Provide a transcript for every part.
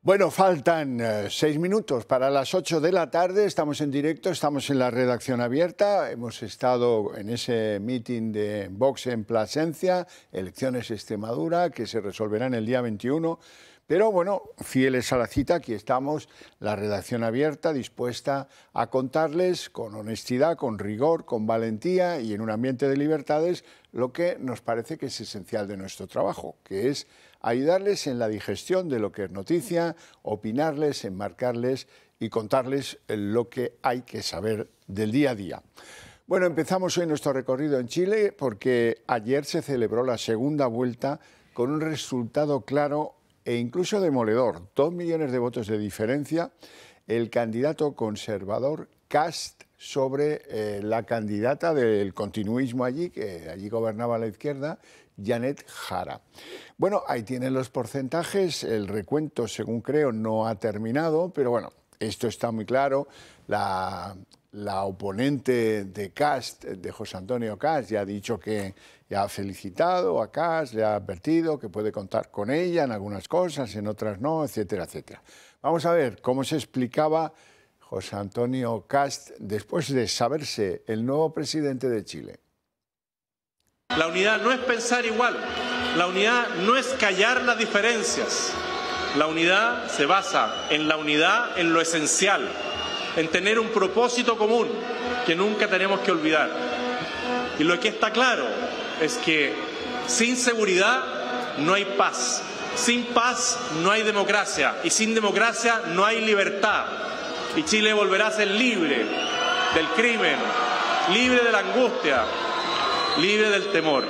Bueno, faltan 6 minutos para las 8 de la tarde, estamos en directo, estamos en la redacción abierta, hemos estado en ese meeting de Vox en Plasencia, elecciones Extremadura, que se resolverán el día 21, pero bueno, fieles a la cita, aquí estamos, la redacción abierta, dispuesta a contarles con honestidad, con rigor, con valentía y en un ambiente de libertades lo que nos parece que es esencial de nuestro trabajo, que es ayudarles en la digestión de lo que es noticia, opinarles, enmarcarles y contarles lo que hay que saber del día a día. Bueno, empezamos hoy nuestro recorrido en Chile porque ayer se celebró la segunda vuelta con un resultado claro e incluso demoledor. 2 millones de votos de diferencia. El candidato conservador Kast sobre la candidata del continuismo allí, que allí gobernaba la izquierda, Janet Jara. Bueno, ahí tienen los porcentajes, el recuento, según creo, no ha terminado, pero bueno, esto está muy claro. La oponente de Kast, de José Antonio Kast, ya ha dicho que ya ha felicitado a Kast, le ha advertido que puede contar con ella en algunas cosas, en otras no, etcétera, etcétera. Vamos a ver cómo se explicaba José Antonio Kast después de saberse el nuevo presidente de Chile. La unidad no es pensar igual, la unidad no es callar las diferencias. La unidad se basa en la unidad en lo esencial, en tener un propósito común que nunca tenemos que olvidar. Y lo que está claro es que sin seguridad no hay paz, sin paz no hay democracia y sin democracia no hay libertad. Y Chile volverá a ser libre del crimen, libre de la angustia, libre del temor.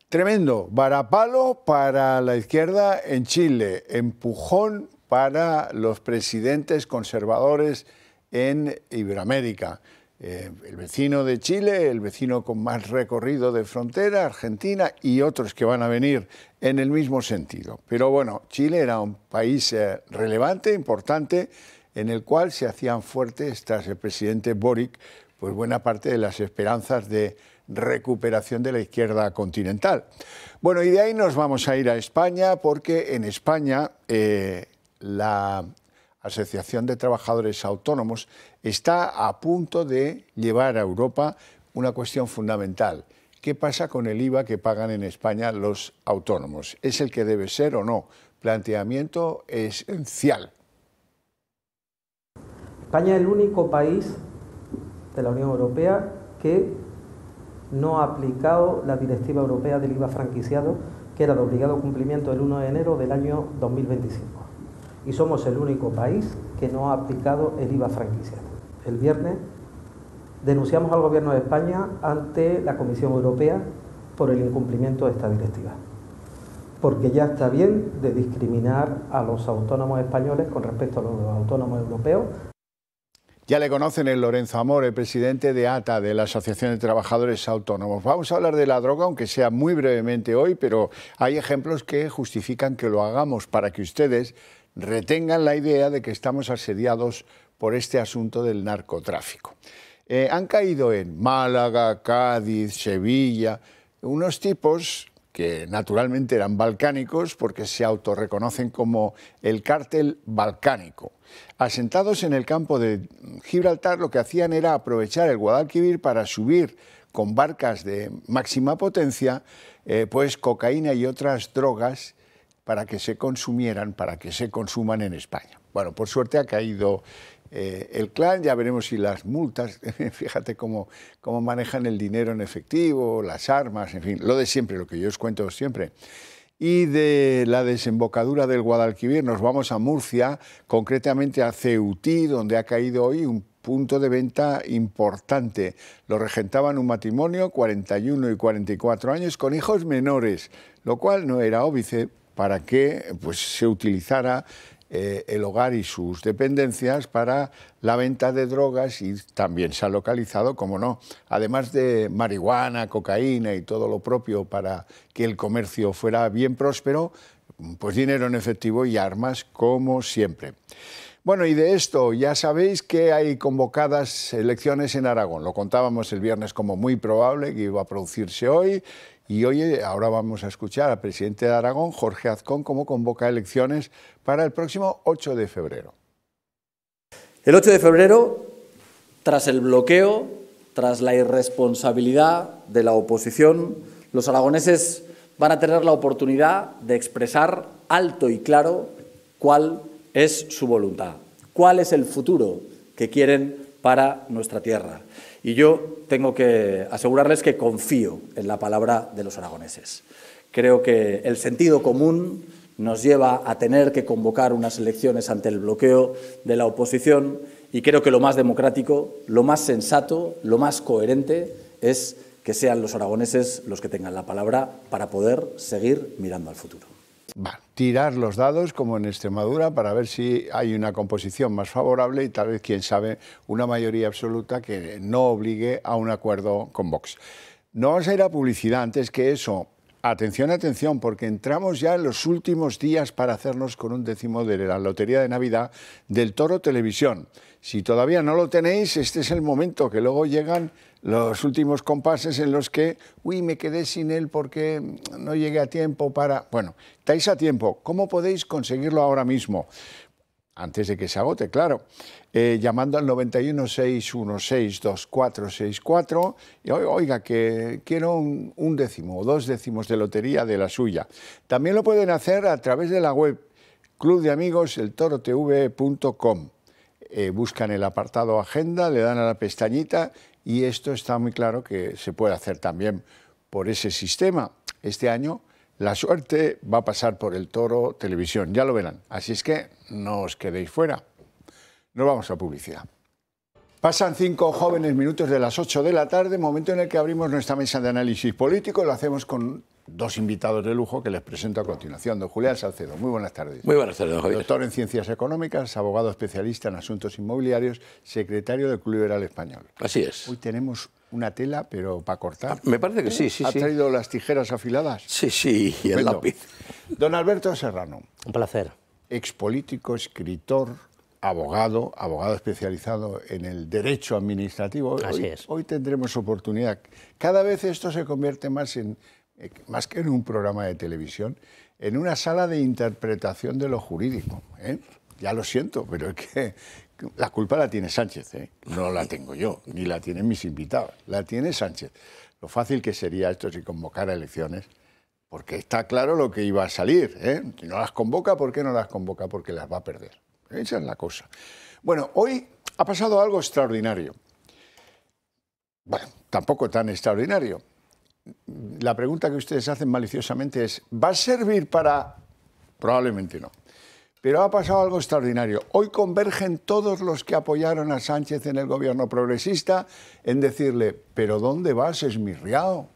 Tremendo, varapalo para la izquierda en Chile, empujón para los presidentes conservadores en Iberoamérica. El vecino de Chile, el vecino con más recorrido de frontera, Argentina y otros que van a venir en el mismo sentido. Pero bueno, Chile era un país relevante, importante, en el cual se hacían fuertes, tras el presidente Boric, pues buena parte de las esperanzas de recuperación de la izquierda continental. Bueno, y de ahí nos vamos a ir a España, porque en España la Asociación de Trabajadores Autónomos está a punto de llevar a Europa una cuestión fundamental. ¿Qué pasa con el IVA que pagan en España los autónomos? ¿Es el que debe ser o no? Planteamiento esencial. España es el único país de la Unión Europea que no ha aplicado la directiva europea del IVA franquiciado, que era de obligado cumplimiento el 1 de enero del año 2025. Y somos el único país que no ha aplicado el IVA franquiciado. El viernes denunciamos al Gobierno de España ante la Comisión Europea por el incumplimiento de esta directiva, porque ya está bien de discriminar a los autónomos españoles con respecto a los autónomos europeos. Ya le conocen, el Lorenzo Amor, el presidente de ATA, de la Asociación de Trabajadores Autónomos. Vamos a hablar de la droga, aunque sea muy brevemente hoy, pero hay ejemplos que justifican que lo hagamos para que ustedes retengan la idea de que estamos asediados por este asunto del narcotráfico. Han caído en Málaga, Cádiz, Sevilla, unos tipos que naturalmente eran balcánicos porque se autorreconocen como el cártel balcánico. Asentados en el campo de Gibraltar, lo que hacían era aprovechar el Guadalquivir para subir con barcas de máxima potencia pues cocaína y otras drogas para que se consumieran, para que se consuman en España. Bueno, por suerte ha caído el clan, ya veremos si las multas, fíjate cómo manejan el dinero en efectivo, las armas, en fin, lo de siempre, lo que yo os cuento siempre. Y de la desembocadura del Guadalquivir nos vamos a Murcia, concretamente a Ceutí, donde ha caído hoy un punto de venta importante. Lo regentaban un matrimonio, 41 y 44 años, con hijos menores, lo cual no era óbice para que pues, se utilizara el hogar y sus dependencias para la venta de drogas, y también se ha localizado, como no, además de marihuana, cocaína y todo lo propio para que el comercio fuera bien próspero, pues dinero en efectivo y armas como siempre. Bueno, y de esto ya sabéis que hay convocadas elecciones en Aragón. Lo contábamos el viernes como muy probable que iba a producirse hoy, Y hoy, ahora vamos a escuchar al presidente de Aragón, Jorge Azcón, cómo convoca elecciones para el próximo 8 de febrero. El 8 de febrero, tras el bloqueo, tras la irresponsabilidad de la oposición, los aragoneses van a tener la oportunidad de expresar alto y claro cuál es su voluntad, cuál es el futuro que quieren para nuestra tierra. Y yo tengo que asegurarles que confío en la palabra de los aragoneses. Creo que el sentido común nos lleva a tener que convocar unas elecciones ante el bloqueo de la oposición y creo que lo más democrático, lo más sensato, lo más coherente es que sean los aragoneses los que tengan la palabra para poder seguir mirando al futuro. Tirar los dados, como en Extremadura, para ver si hay una composición más favorable y tal vez, quién sabe, una mayoría absoluta que no obligue a un acuerdo con Vox. No vamos a ir a publicidad. Antes que eso, atención, atención, porque entramos ya en los últimos días para hacernos con un décimo de la Lotería de Navidad del Toro Televisión. Si todavía no lo tenéis, este es el momento, que luego llegan los últimos compases en los que, uy, me quedé sin él porque no llegué a tiempo para... Bueno, estáis a tiempo. ¿Cómo podéis conseguirlo ahora mismo? Antes de que se agote, claro. Llamando al 91 616 2464 y oiga, que quiero un décimo o 2 décimos de lotería de la suya. También lo pueden hacer a través de la web clubdeamigoseltorotv.com. Buscan el apartado Agenda, le dan a la pestañita y esto está muy claro que se puede hacer también por ese sistema. Este año la suerte va a pasar por el Toro Televisión, ya lo verán. Así es que no os quedéis fuera. Nos vamos a publicidad. Pasan 5 jóvenes minutos de las 8 de la tarde, momento en el que abrimos nuestra mesa de análisis político. Lo hacemos con 2 invitados de lujo que les presento a continuación. Don Julián Salcedo, muy buenas tardes. Muy buenas tardes, don Javier. Doctor en Ciencias Económicas, abogado especialista en asuntos inmobiliarios, secretario del Club Liberal Español. Así es. Hoy tenemos una tela, pero para cortar. Me parece que sí, sí. ¿Ha traído las tijeras afiladas? Sí, sí, y el lápiz. Don Alberto Serrano. Un placer. Expolítico, escritor, abogado especializado en el derecho administrativo. Así es. Hoy tendremos oportunidad. Cada vez esto se convierte más que en un programa de televisión, en una sala de interpretación de lo jurídico. Ya lo siento, pero es que la culpa la tiene Sánchez, no la tengo yo, ni la tienen mis invitados, la tiene Sánchez. Lo fácil que sería esto si convocara elecciones, porque está claro lo que iba a salir. Si no las convoca, ¿por qué no las convoca? Porque las va a perder. Esa es la cosa. Bueno, hoy ha pasado algo extraordinario. Bueno, tampoco tan extraordinario. La pregunta que ustedes hacen maliciosamente es, ¿va a servir para...? Probablemente no. Pero ha pasado algo extraordinario. Hoy convergen todos los que apoyaron a Sánchez en el gobierno progresista en decirle, ¿pero dónde vas, esmirriao?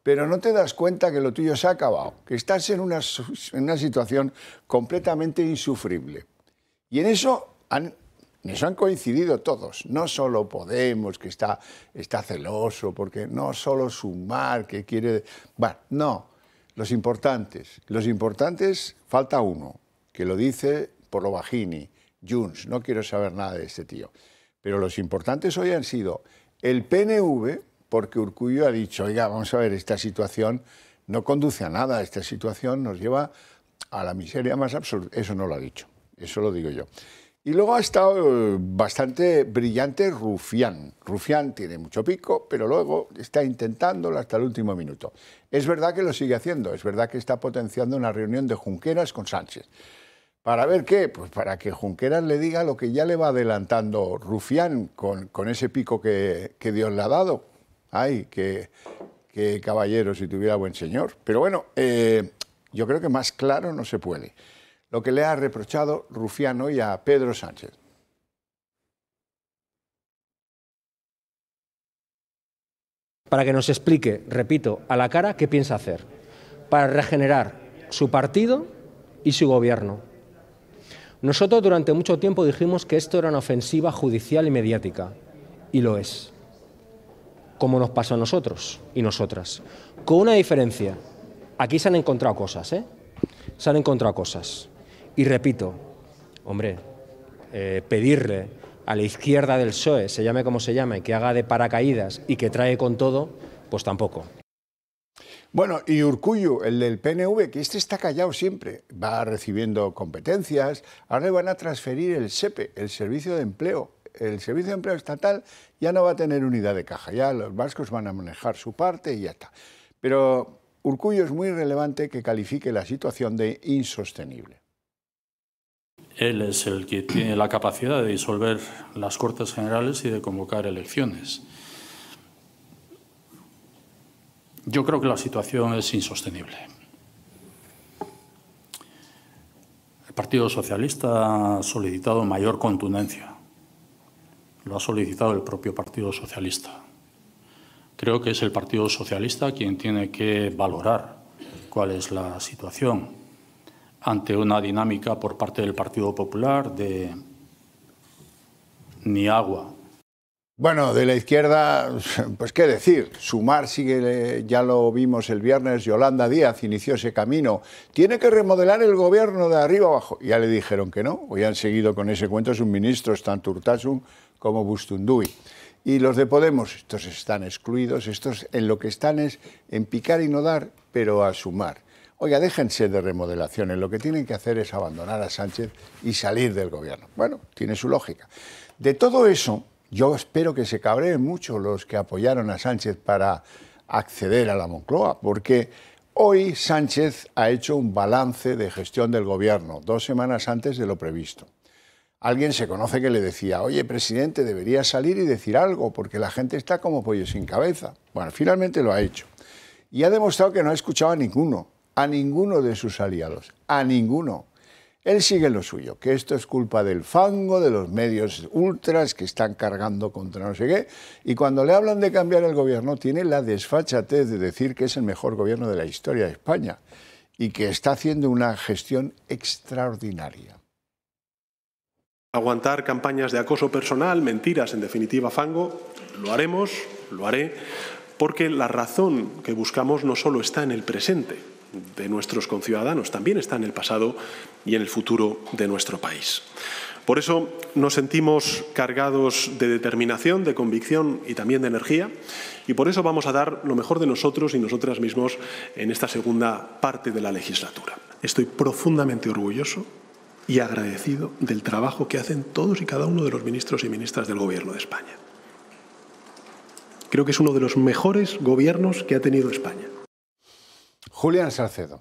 Pero no te das cuenta que lo tuyo se ha acabado, que estás en una situación completamente insufrible. Y en eso han coincidido todos, no solo Podemos, que está celoso, porque no solo Sumar, que quiere... Bueno, no, los importantes, falta uno, que lo dice por lo bajini, Junts, no quiero saber nada de este tío. Pero los importantes hoy han sido el PNV, porque Urkullu ha dicho, oiga, vamos a ver, esta situación no conduce a nada, esta situación nos lleva a la miseria más absoluta. Eso no lo ha dicho. Eso lo digo yo. Y luego ha estado bastante brillante Rufián. Rufián tiene mucho pico, pero luego está intentándolo hasta el último minuto. Es verdad que lo sigue haciendo, es verdad que está potenciando una reunión de Junqueras con Sánchez. ¿Para ver qué? Pues para que Junqueras le diga lo que ya le va adelantando Rufián con ese pico que Dios le ha dado. Ay, qué caballero si tuviera buen señor. Pero bueno, yo creo que más claro no se puede. Lo que le ha reprochado Rufián hoy a Pedro Sánchez. Para que nos explique, repito, a la cara qué piensa hacer para regenerar su partido y su gobierno. Nosotros durante mucho tiempo dijimos que esto era una ofensiva judicial y mediática, y lo es, como nos pasó a nosotros y nosotras. Con una diferencia, aquí se han encontrado cosas, Se han encontrado cosas. Y repito, hombre, pedirle a la izquierda del PSOE, se llame como se llame, que haga de paracaídas y que trae con todo, pues tampoco. Bueno, y Urkullu, el del PNV, que este está callado siempre, va recibiendo competencias, ahora le van a transferir el SEPE, el Servicio de Empleo. El Servicio de Empleo Estatal ya no va a tener unidad de caja, ya los vascos van a manejar su parte y ya está. Pero Urkullu es muy relevante que califique la situación de insostenible. Él es el que tiene la capacidad de disolver las Cortes Generales y de convocar elecciones. Yo creo que la situación es insostenible. El Partido Socialista ha solicitado mayor contundencia. Lo ha solicitado el propio Partido Socialista. Creo que es el Partido Socialista quien tiene que valorar cuál es la situación ante una dinámica por parte del Partido Popular de ni agua. Bueno, de la izquierda, pues qué decir, Sumar sigue, ya lo vimos el viernes, Yolanda Díaz inició ese camino, tiene que remodelar el gobierno de arriba abajo. Ya le dijeron que no, hoy han seguido con ese cuento sus ministros, tanto Urtasun como Bustunduy. Y los de Podemos, estos están excluidos, estos en lo que están es en picar y no dar, pero a sumar. Oiga, déjense de remodelaciones, lo que tienen que hacer es abandonar a Sánchez y salir del gobierno. Bueno, tiene su lógica. De todo eso, yo espero que se cabreen mucho los que apoyaron a Sánchez para acceder a la Moncloa, porque hoy Sánchez ha hecho un balance de gestión del gobierno, 2 semanas antes de lo previsto. Alguien se conoce que le decía, oye, presidente, deberías salir y decir algo, porque la gente está como pollo sin cabeza. Bueno, finalmente lo ha hecho. Y ha demostrado que no ha escuchado a ninguno de sus aliados, a ninguno. Él sigue en lo suyo, que esto es culpa del fango, de los medios ultras que están cargando contra no sé qué, y cuando le hablan de cambiar el gobierno tiene la desfachatez de decir que es el mejor gobierno de la historia de España y que está haciendo una gestión extraordinaria. Aguantar campañas de acoso personal, mentiras, en definitiva fango, lo haremos, lo haré, porque la razón que buscamos no solo está en el presente de nuestros conciudadanos, también está en el pasado y en el futuro de nuestro país. Por eso nos sentimos cargados de determinación, de convicción y también de energía, y por eso vamos a dar lo mejor de nosotros y nosotras mismos en esta segunda parte de la legislatura. Estoy profundamente orgulloso y agradecido del trabajo que hacen todos y cada uno de los ministros y ministras del Gobierno de España. Creo que es uno de los mejores gobiernos que ha tenido España. Julián Salcedo.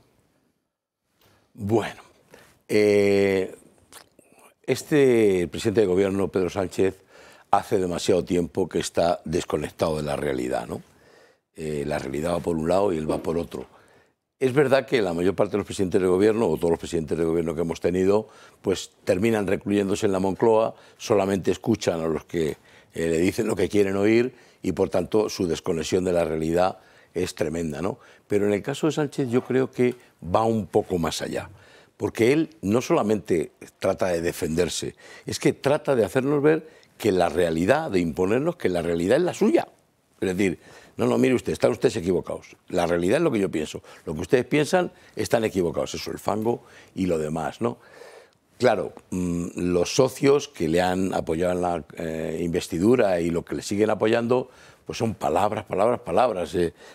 Bueno, el presidente de gobierno, Pedro Sánchez, hace demasiado tiempo que está desconectado de la realidad, ¿no? La realidad va por un lado y él va por otro. Es verdad que la mayor parte de los presidentes de gobierno, o todos los presidentes de gobierno que hemos tenido, pues terminan recluyéndose en la Moncloa, solamente escuchan a los que le dicen lo que quieren oír y, por tanto, su desconexión de la realidad es tremenda, ¿no? Pero en el caso de Sánchez yo creo que va un poco más allá, porque él no solamente trata de defenderse, es que trata de hacernos ver que la realidad, de imponernos que la realidad es la suya. Es decir, no, mire usted, están ustedes equivocados. La realidad es lo que yo pienso. Lo que ustedes piensan están equivocados. Eso, el fango y lo demás, ¿no? Claro, los socios que le han apoyado en la investidura y lo que le siguen apoyando, pues son palabras.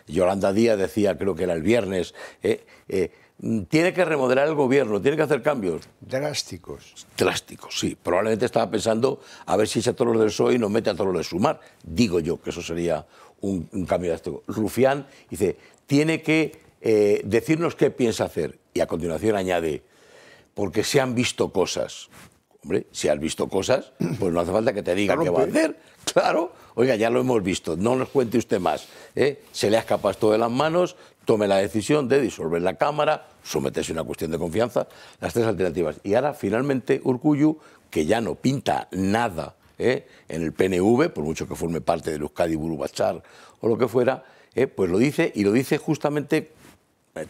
Yolanda Díaz decía, creo que era el viernes, tiene que remodelar el gobierno, tiene que hacer cambios. Drásticos. Drásticos, sí. Probablemente estaba pensando a ver si echa a todos los del PSOE y nos mete a todos los de Sumar. Digo yo que eso sería un cambio drástico. Rufián dice, tiene que decirnos qué piensa hacer. Y a continuación añade, porque se han visto cosas. Hombre, si has visto cosas, pues no hace falta que te diga qué va a hacer. Claro, oiga, ya lo hemos visto, no nos cuente usted más. Se le ha escapado esto de las manos, tome la decisión de disolver la Cámara, someterse a una cuestión de confianza, las 3 alternativas. Y ahora, finalmente, Urkullu, que ya no pinta nada en el PNV, por mucho que forme parte del Euskadi Buru Batzar o lo que fuera, pues lo dice, y lo dice justamente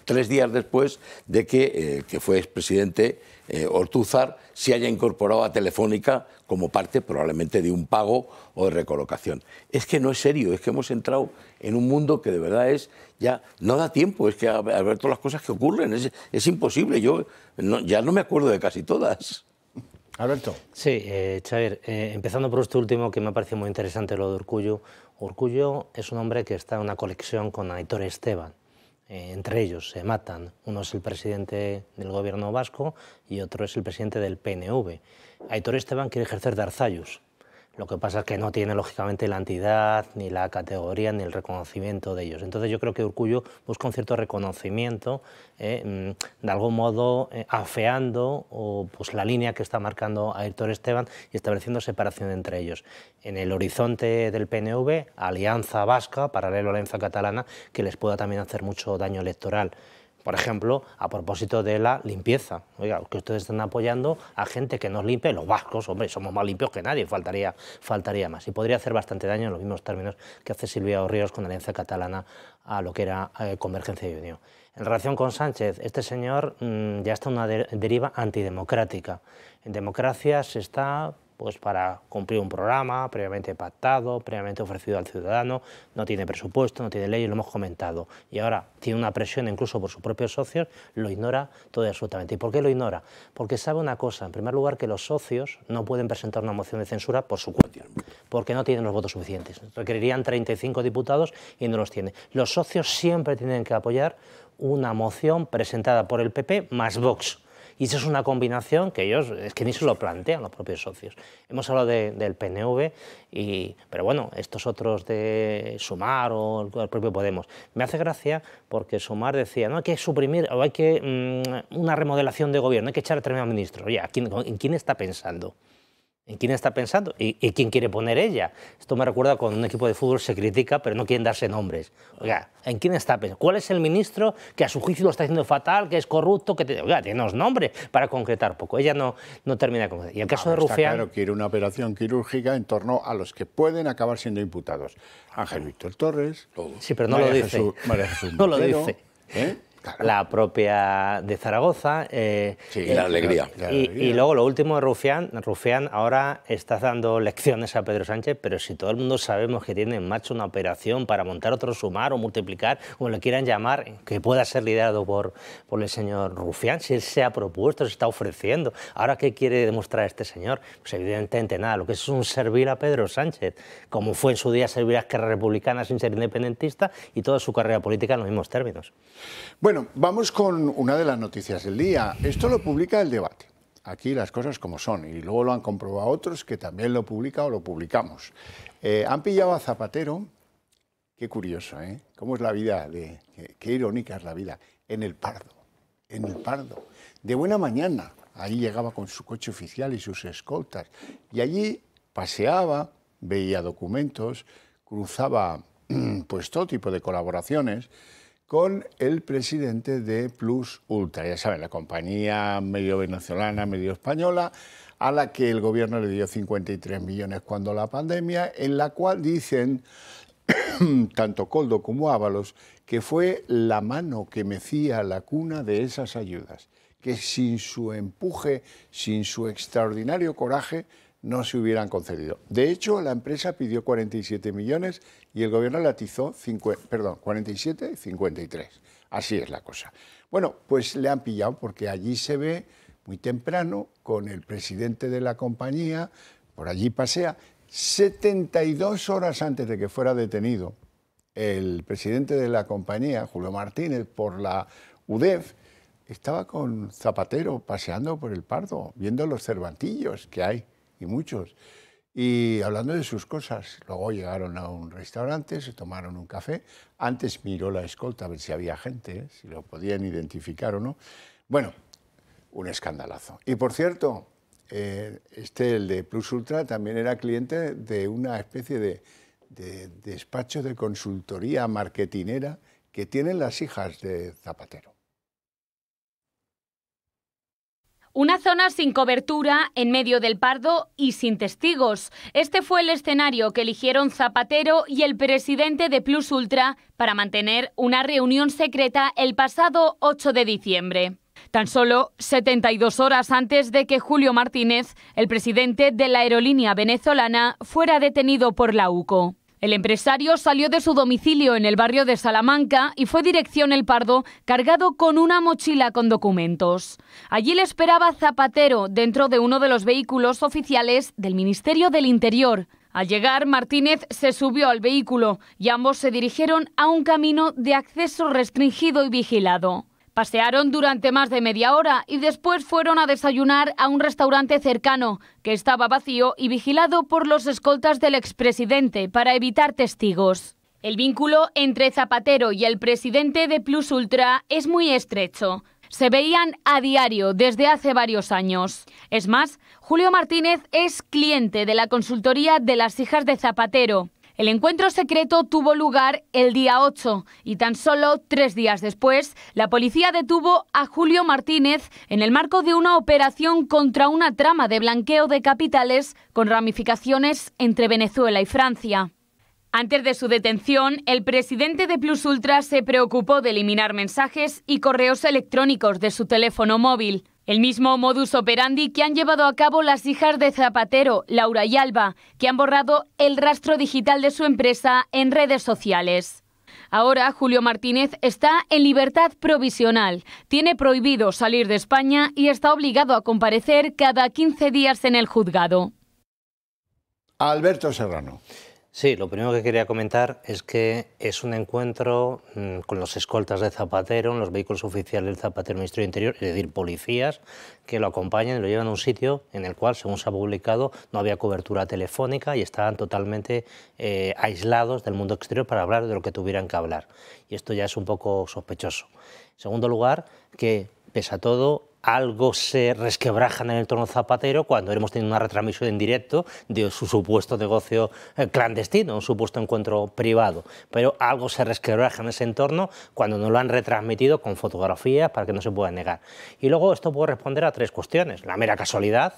3 días después de que fue expresidente Ortúzar se haya incorporado a Telefónica como parte probablemente de un pago o de recolocación. Es que no es serio, es que hemos entrado en un mundo que de verdad ya no da tiempo, es que a ver todas las cosas que ocurren, es imposible, yo ya no me acuerdo de casi todas. Alberto. Sí, Xavier, empezando por este último que me ha parecido muy interesante, lo de Urkullu. Urkullu es un hombre que está en una conexión con Aitor Esteban. entre ellos se matan. Uno es el presidente del gobierno vasco y otro es el presidente del PNV. Aitor Esteban quiere ejercer de Arzallus. Lo que pasa es que no tiene, lógicamente, la entidad, ni la categoría, ni el reconocimiento de ellos. Entonces yo creo que Urkullu busca un cierto reconocimiento, de algún modo afeando pues, la línea que está marcando Aitor Esteban y estableciendo separación entre ellos. En el horizonte del PNV, Alianza Vasca, paralelo a la Alianza Catalana, que les pueda también hacer mucho daño electoral. Por ejemplo, a propósito de la limpieza. Oiga, que ustedes están apoyando a gente que nos limpie, los vascos, hombre, somos más limpios que nadie, faltaría más. Y podría hacer bastante daño en los mismos términos que hace Silvia Ríos con la Alianza Catalana a lo que era Convergencia y Unió. En relación con Sánchez, este señor ya está en una deriva antidemocrática. En democracia se está pues para cumplir un programa previamente pactado, previamente ofrecido al ciudadano, no tiene presupuesto, no tiene ley, lo hemos comentado, y ahora tiene una presión incluso por sus propios socios, lo ignora todo y absolutamente. ¿Y por qué lo ignora? Porque sabe una cosa, en primer lugar, que los socios no pueden presentar una moción de censura por su cuenta, porque no tienen los votos suficientes. Requerirían 35 diputados y no los tiene. Los socios siempre tienen que apoyar una moción presentada por el PP más Vox. Y eso es una combinación que ellos es que ni se lo plantean los propios socios. Hemos hablado del PNV, pero bueno, estos otros de Sumar o el propio Podemos. Me hace gracia porque Sumar decía, no hay que suprimir, o hay que una remodelación de gobierno, hay que echar a determinados ministros. Oye, ¿en quién está pensando? ¿En quién está pensando? ¿Y quién quiere poner ella? Esto me recuerda cuando un equipo de fútbol se critica, pero no quieren darse nombres. Oiga, ¿en quién está pensando? ¿Cuál es el ministro que a su juicio lo está haciendo fatal, que es corrupto? Oiga, tiene nombres para concretar poco. Ella no termina de concretar. Y el caso de Rufián... Está claro, quiere una operación quirúrgica en torno a los que pueden acabar siendo imputados. Ángel Víctor Torres... Sí, pero no lo dice. María Jesús no lo dice. Claro. La propia de Zaragoza. Sí, la alegría. Y luego lo último de Rufián. Rufián ahora está dando lecciones a Pedro Sánchez, pero si todo el mundo sabemos que tiene en marcha una operación para montar otro Sumar o multiplicar, como le quieran llamar, que pueda ser liderado por el señor Rufián, si él se ha propuesto, se está ofreciendo. ¿Ahora qué quiere demostrar este señor? Pues evidentemente nada, lo que es un servir a Pedro Sánchez, como fue en su día servir a Esquerra Republicana sin ser independentista y toda su carrera política en los mismos términos. Bueno, vamos con una de las noticias del día. Esto lo publica El Debate. Aquí las cosas como son. Y luego lo han comprobado otros que también lo publican o lo publicamos. Han pillado a Zapatero. Qué curioso, ¿eh? Cómo es la vida, qué irónica es la vida. En el Pardo. En el Pardo. De buena mañana. Ahí llegaba con su coche oficial y sus escoltas. Y allí paseaba, veía documentos, cruzaba pues todo tipo de colaboraciones con el presidente de Plus Ultra, ya saben, la compañía medio venezolana, medio española, a la que el gobierno le dio 53 millones cuando la pandemia, en la cual dicen, tanto Koldo como Ábalos, que fue la mano que mecía la cuna de esas ayudas, que sin su empuje, sin su extraordinario coraje, no se hubieran concedido. De hecho, la empresa pidió 47 millones y el gobierno le atizó 47 y 53. Así es la cosa. Bueno, pues le han pillado porque allí se ve muy temprano con el presidente de la compañía, por allí pasea, 72 horas antes de que fuera detenido el presidente de la compañía, Julio Martínez, por la UDEF, estaba con Zapatero paseando por el Pardo, viendo los cervantillos que hay. Y muchos, y hablando de sus cosas. Luego llegaron a un restaurante, se tomaron un café, antes miró la escolta a ver si había gente, si lo podían identificar o no. Bueno, un escandalazo. Y por cierto, el de Plus Ultra, también era cliente de una especie de despacho de consultoría marketinera que tienen las hijas de Zapatero. Una zona sin cobertura, en medio del Pardo y sin testigos. Este fue el escenario que eligieron Zapatero y el presidente de Plus Ultra para mantener una reunión secreta el pasado 8 de diciembre. Tan solo 72 horas antes de que Julio Martínez, el presidente de la aerolínea venezolana, fuera detenido por la UCO. El empresario salió de su domicilio en el barrio de Salamanca y fue dirección El Pardo, cargado con una mochila con documentos. Allí le esperaba Zapatero dentro de uno de los vehículos oficiales del Ministerio del Interior. Al llegar, Martínez se subió al vehículo y ambos se dirigieron a un camino de acceso restringido y vigilado. Pasearon durante más de media hora y después fueron a desayunar a un restaurante cercano, que estaba vacío y vigilado por los escoltas del expresidente para evitar testigos. El vínculo entre Zapatero y el presidente de Plus Ultra es muy estrecho. Se veían a diario desde hace varios años. Es más, Julio Martínez es cliente de la consultoría de las hijas de Zapatero. El encuentro secreto tuvo lugar el día 8 y tan solo 3 días después, la policía detuvo a Julio Martínez en el marco de una operación contra una trama de blanqueo de capitales con ramificaciones entre Venezuela y Francia. Antes de su detención, el presidente de Plus Ultra se preocupó de eliminar mensajes y correos electrónicos de su teléfono móvil. El mismo modus operandi que han llevado a cabo las hijas de Zapatero, Laura y Alba, que han borrado el rastro digital de su empresa en redes sociales. Ahora, Julio Martínez está en libertad provisional, tiene prohibido salir de España y está obligado a comparecer cada 15 días en el juzgado. Alberto Serrano. Sí, lo primero que quería comentar es que es un encuentro con los escoltas de Zapatero, en los vehículos oficiales del Zapatero, Ministerio del Interior, es decir, policías que lo acompañan y lo llevan a un sitio en el cual, según se ha publicado, no había cobertura telefónica y estaban totalmente aislados del mundo exterior para hablar de lo que tuvieran que hablar. Y esto ya es un poco sospechoso. En segundo lugar, que, pese a todo, algo se resquebraja en el entorno Zapatero cuando hemos tenido una retransmisión en directo de su supuesto negocio clandestino, un supuesto encuentro privado. Pero algo se resquebraja en ese entorno cuando nos lo han retransmitido con fotografías para que no se pueda negar. Y luego esto puede responder a 3 cuestiones. La mera casualidad,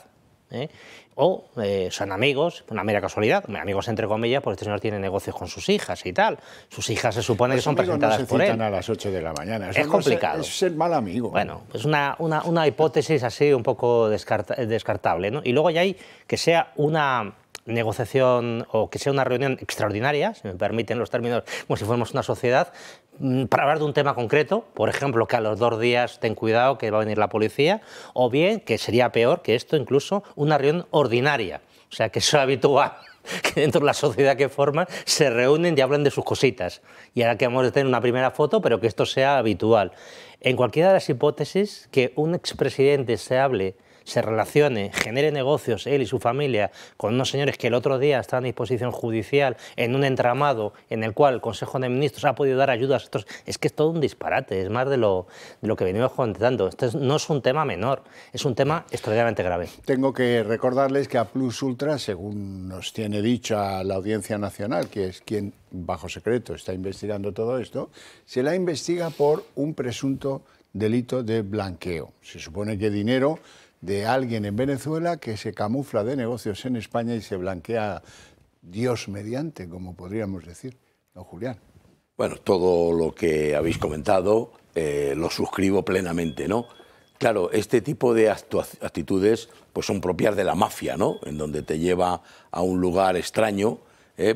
o son amigos, una mera casualidad, amigos entre comillas, porque este señor tiene negocios con sus hijas y tal. Sus hijas se supone que son presentadas por él. No se citan a las 8 de la mañana. Eso es complicado. Es ser mal amigo. Bueno, es una hipótesis así un poco descartable, ¿no? Y luego ya hay que sea una negociación o que sea una reunión extraordinaria, si me permiten los términos, como si fuéramos una sociedad, para hablar de un tema concreto, por ejemplo, que a los 2 días ten cuidado que va a venir la policía, o bien, que sería peor que esto, incluso una reunión ordinaria, o sea, que eso es habitual, que dentro de la sociedad que forman se reúnen y hablan de sus cositas, y ahora que vamos a tener una primera foto, pero que esto sea habitual. En cualquiera de las hipótesis, que un expresidente se relacione, genere negocios, él y su familia, con unos señores que el otro día estaban a disposición judicial en un entramado en el cual el Consejo de Ministros ha podido dar ayudas a estos, es que es todo un disparate, es más de lo que venimos comentando. Esto no es un tema menor, es un tema extraordinariamente grave. Tengo que recordarles que a Plus Ultra, según nos tiene dicho a la Audiencia Nacional, que es quien bajo secreto está investigando todo esto, se la investiga por un presunto delito de blanqueo. Se supone que dinero de alguien en Venezuela que se camufla de negocios en España y se blanquea Dios mediante, como podríamos decir. ¿No, Julián? Bueno, todo lo que habéis comentado lo suscribo plenamente, ¿no? Claro, este tipo de actitudes pues son propias de la mafia, ¿no? En donde te lleva a un lugar extraño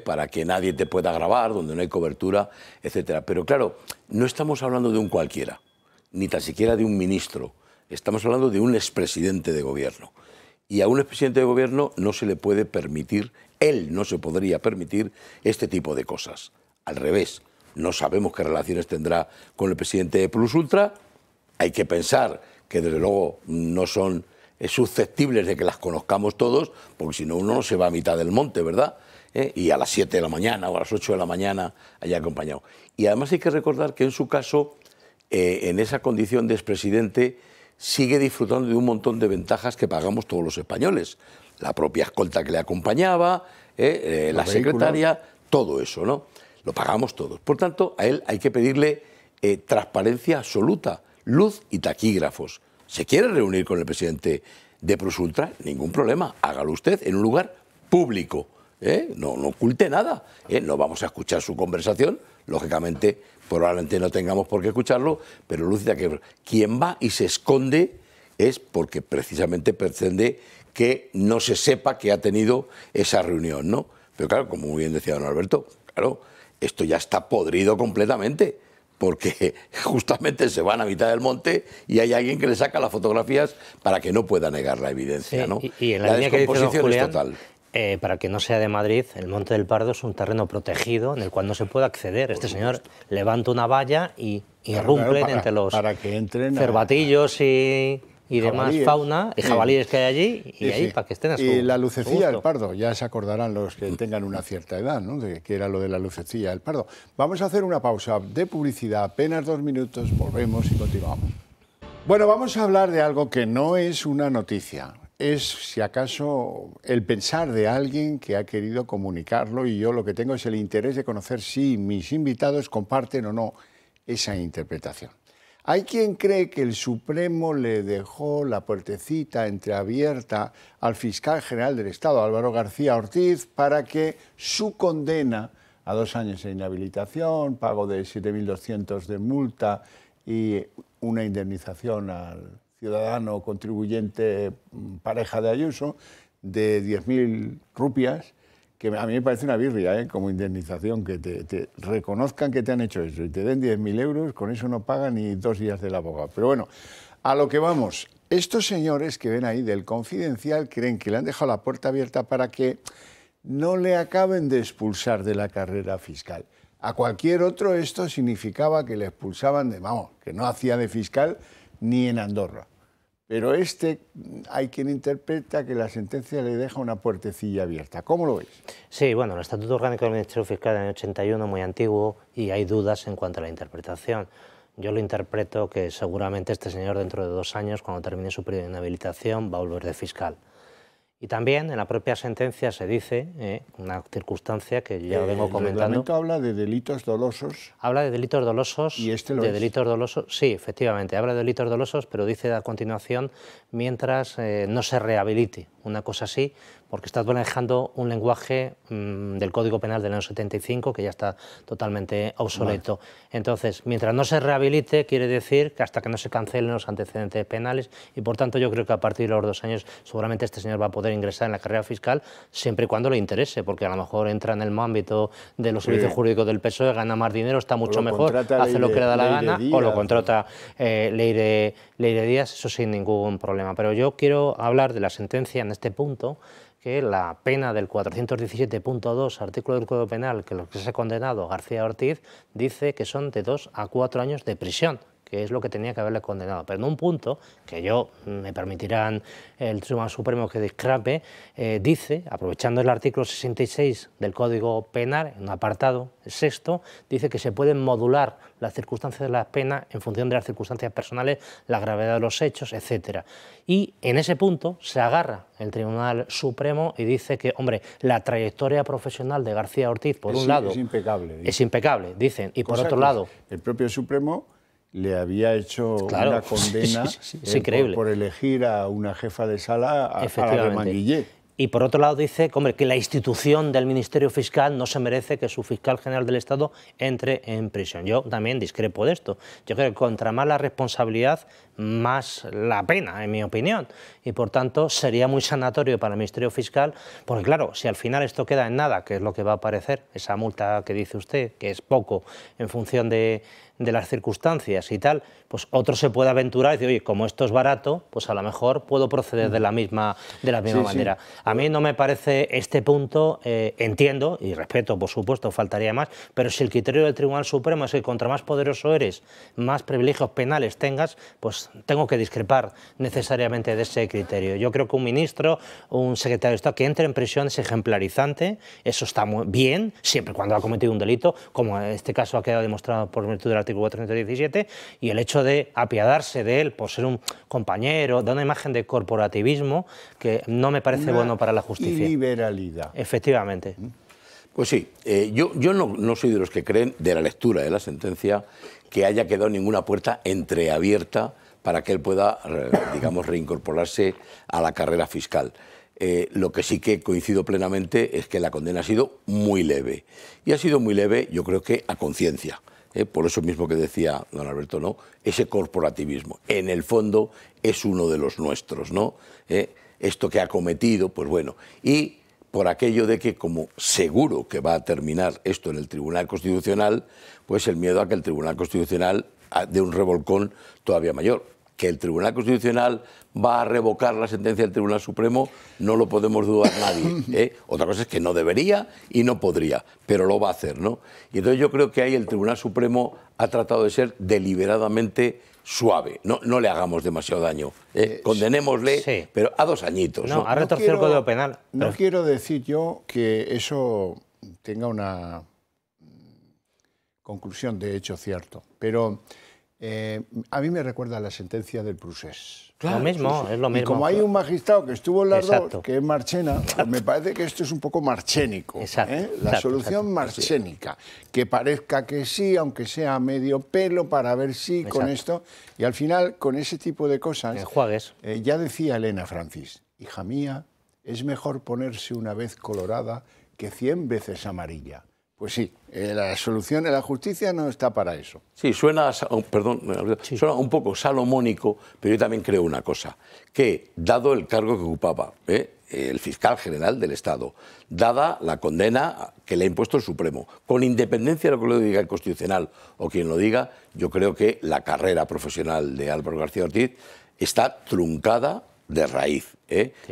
para que nadie te pueda grabar, donde no hay cobertura, etcétera. Pero claro, no estamos hablando de un cualquiera, ni tan siquiera de un ministro. Estamos hablando de un expresidente de gobierno. Y a un expresidente de gobierno no se le puede permitir, él no se podría permitir este tipo de cosas. Al revés, no sabemos qué relaciones tendrá con el presidente de Plus Ultra. Hay que pensar que desde luego no son susceptibles de que las conozcamos todos, porque si no uno no se va a mitad del monte, ¿verdad? Y a las 7 de la mañana o a las 8 de la mañana haya acompañado. Y además hay que recordar que en su caso, en esa condición de expresidente, sigue disfrutando de un montón de ventajas que pagamos todos los españoles. La propia escolta que le acompañaba, la secretaria, todo eso, ¿no? Lo pagamos todos. Por tanto, a él hay que pedirle transparencia absoluta, luz y taquígrafos. ¿Se quiere reunir con el presidente de Plus Ultra? Ningún problema, hágalo usted en un lugar público. No oculte nada. No vamos a escuchar su conversación, lógicamente, probablemente no tengamos por qué escucharlo, pero lúcida que quien va y se esconde es porque precisamente pretende que no se sepa que ha tenido esa reunión, ¿no? Pero claro, como muy bien decía don Alberto, claro, esto ya está podrido completamente, porque justamente se van a mitad del monte y hay alguien que le saca las fotografías para que no pueda negar la evidencia, ¿no? Y en la línea que dice don Julián, es total. Para que no sea de Madrid, el Monte del Pardo es un terreno protegido en el cual no se puede acceder. Este señor levanta una valla y irrumpen entre los cervatillos y demás fauna y jabalíes que hay allí y ahí para que estén a su Y la lucecilla gusto. del pardo, ya se acordarán los que tengan una cierta edad, ¿no? De que era lo de la lucecilla del pardo. Vamos a hacer una pausa de publicidad, apenas 2 minutos, volvemos y continuamos. Bueno, vamos a hablar de algo que no es una noticia. Es, si acaso, el pensar de alguien que ha querido comunicarlo y yo lo que tengo es el interés de conocer si mis invitados comparten o no esa interpretación. Hay quien cree que el Supremo le dejó la puertecita entreabierta al fiscal general del Estado, Álvaro García Ortiz, para que su condena a 2 años de inhabilitación, pago de 7.200 de multa y una indemnización al ciudadano contribuyente pareja de Ayuso de 10.000 rupias, que a mí me parece una birria, como indemnización, que te reconozcan que te han hecho eso y te den 10.000 euros, con eso no pagan ni 2 días del abogado. Pero bueno, a lo que vamos, estos señores que ven ahí del Confidencial creen que le han dejado la puerta abierta para que no le acaben de expulsar de la carrera fiscal. A cualquier otro esto significaba que le expulsaban de, vamos, que no hacía de fiscal ni en Andorra. Pero hay quien interpreta que la sentencia le deja una puertecilla abierta. ¿Cómo lo veis? Sí, bueno, el Estatuto Orgánico del Ministerio Fiscal del año 81, muy antiguo, y hay dudas en cuanto a la interpretación. Yo lo interpreto que seguramente este señor dentro de 2 años, cuando termine su periodo de inhabilitación, va a volver de fiscal. Y también en la propia sentencia se dice, una circunstancia que ya vengo comentando. El reglamento habla de delitos dolosos. Habla de delitos dolosos. ¿Y este lo de es? Delitos dolosos, sí, efectivamente, habla de delitos dolosos, pero dice a continuación, mientras no se rehabilite, una cosa así, porque estás manejando un lenguaje del Código Penal del año 75 que ya está totalmente obsoleto. Vale. Entonces, mientras no se rehabilite, quiere decir que hasta que no se cancelen los antecedentes penales, y por tanto yo creo que a partir de los 2 años seguramente este señor va a poder ingresar en la carrera fiscal siempre y cuando le interese, porque a lo mejor entra en el ámbito de los servicios jurídicos del PSOE, gana más dinero, está mucho mejor, hace lo que le da la gana, o lo contrata Leire Díaz, eso sin ningún problema. Pero yo quiero hablar de la sentencia en este punto, que la pena del 417.2, artículo del Código Penal, que lo que se ha condenado García Ortiz, dice que son de 2 a 4 años de prisión, que es lo que tenía que haberle condenado. Pero en un punto, que yo me permitirán el Tribunal Supremo que discrepe, dice, aprovechando el artículo 66 del Código Penal, en un apartado sexto, dice que se pueden modular las circunstancias de la pena en función de las circunstancias personales, la gravedad de los hechos, etc. Y en ese punto se agarra el Tribunal Supremo y dice que, hombre, la trayectoria profesional de García Ortiz, por un lado... Es impecable. Es impecable, dicen. Y por otro lado... El propio Supremo le había hecho una condena por elegir a una jefa de sala a la Remanguillet. Y por otro lado dice que, hombre, que la institución del Ministerio Fiscal no se merece que su fiscal general del Estado entre en prisión. Yo también discrepo de esto. Yo creo que contra más la responsabilidad, más la pena, en mi opinión. Y por tanto sería muy sanatorio para el Ministerio Fiscal, porque claro, si al final esto queda en nada, que es lo que va a aparecer, esa multa que dice usted, que es poco en función de las circunstancias y tal, pues otro se puede aventurar y decir, oye, como esto es barato, pues a lo mejor puedo proceder de la misma manera. Sí. A mí no me parece este punto, entiendo y respeto, por supuesto, faltaría más, pero si el criterio del Tribunal Supremo es que contra más poderoso eres, más privilegios penales tengas, pues tengo que discrepar necesariamente de ese criterio. Yo creo que un ministro, un secretario de Estado que entre en prisión es ejemplarizante, eso está muy bien, siempre cuando ha cometido un delito, como en este caso ha quedado demostrado por virtud del artículo 417, y el hecho de apiadarse de él por ser un compañero, da una imagen de corporativismo que no me parece bueno para la justicia. Y liberalidad. Efectivamente. Pues sí, yo no soy de los que creen, de la lectura de la sentencia, que haya quedado ninguna puerta entreabierta para que él pueda, digamos, reincorporarse a la carrera fiscal. Lo que sí que coincido plenamente es que la condena ha sido muy leve. Y ha sido muy leve, yo creo que a conciencia. Por eso mismo que decía don Alberto, ¿no? Ese corporativismo. En el fondo es uno de los nuestros, ¿no? Esto que ha cometido, pues bueno. Y por aquello de que, como seguro que va a terminar esto en el Tribunal Constitucional, pues el miedo a que el Tribunal Constitucional dé un revolcón todavía mayor. que el Tribunal Constitucional va a revocar la sentencia del Tribunal Supremo, no lo podemos dudar nadie. Otra cosa es que no debería y no podría, pero lo va a hacer, ¿no? Y entonces yo creo que ahí el Tribunal Supremo ha tratado de ser deliberadamente suave. No le hagamos demasiado daño. Condenémosle, sí, pero a 2 añitos. No, ha retorcido el Código Penal. No quiero decir yo que eso tenga una conclusión de hecho cierto, pero a mí me recuerda la sentencia del Procés. Claro, lo mismo, sí. Es lo mismo. Y como hay un magistrado que estuvo en las dos, que es Marchena, pues me parece que esto es un poco marchénico. La solución marchénica, que parezca que sí, aunque sea a medio pelo, para ver si con esto. Y al final, con ese tipo de cosas, ya decía Elena Francis, hija mía, es mejor ponerse una vez colorada que 100 veces amarilla. Pues sí, la solución de la justicia no está para eso. Sí, suena un poco salomónico, pero yo también creo una cosa, que dado el cargo que ocupaba el fiscal general del Estado, dada la condena que le ha impuesto el Supremo, con independencia de lo que lo diga el Constitucional o quien lo diga, yo creo que la carrera profesional de Álvaro García Ortiz está truncada de raíz.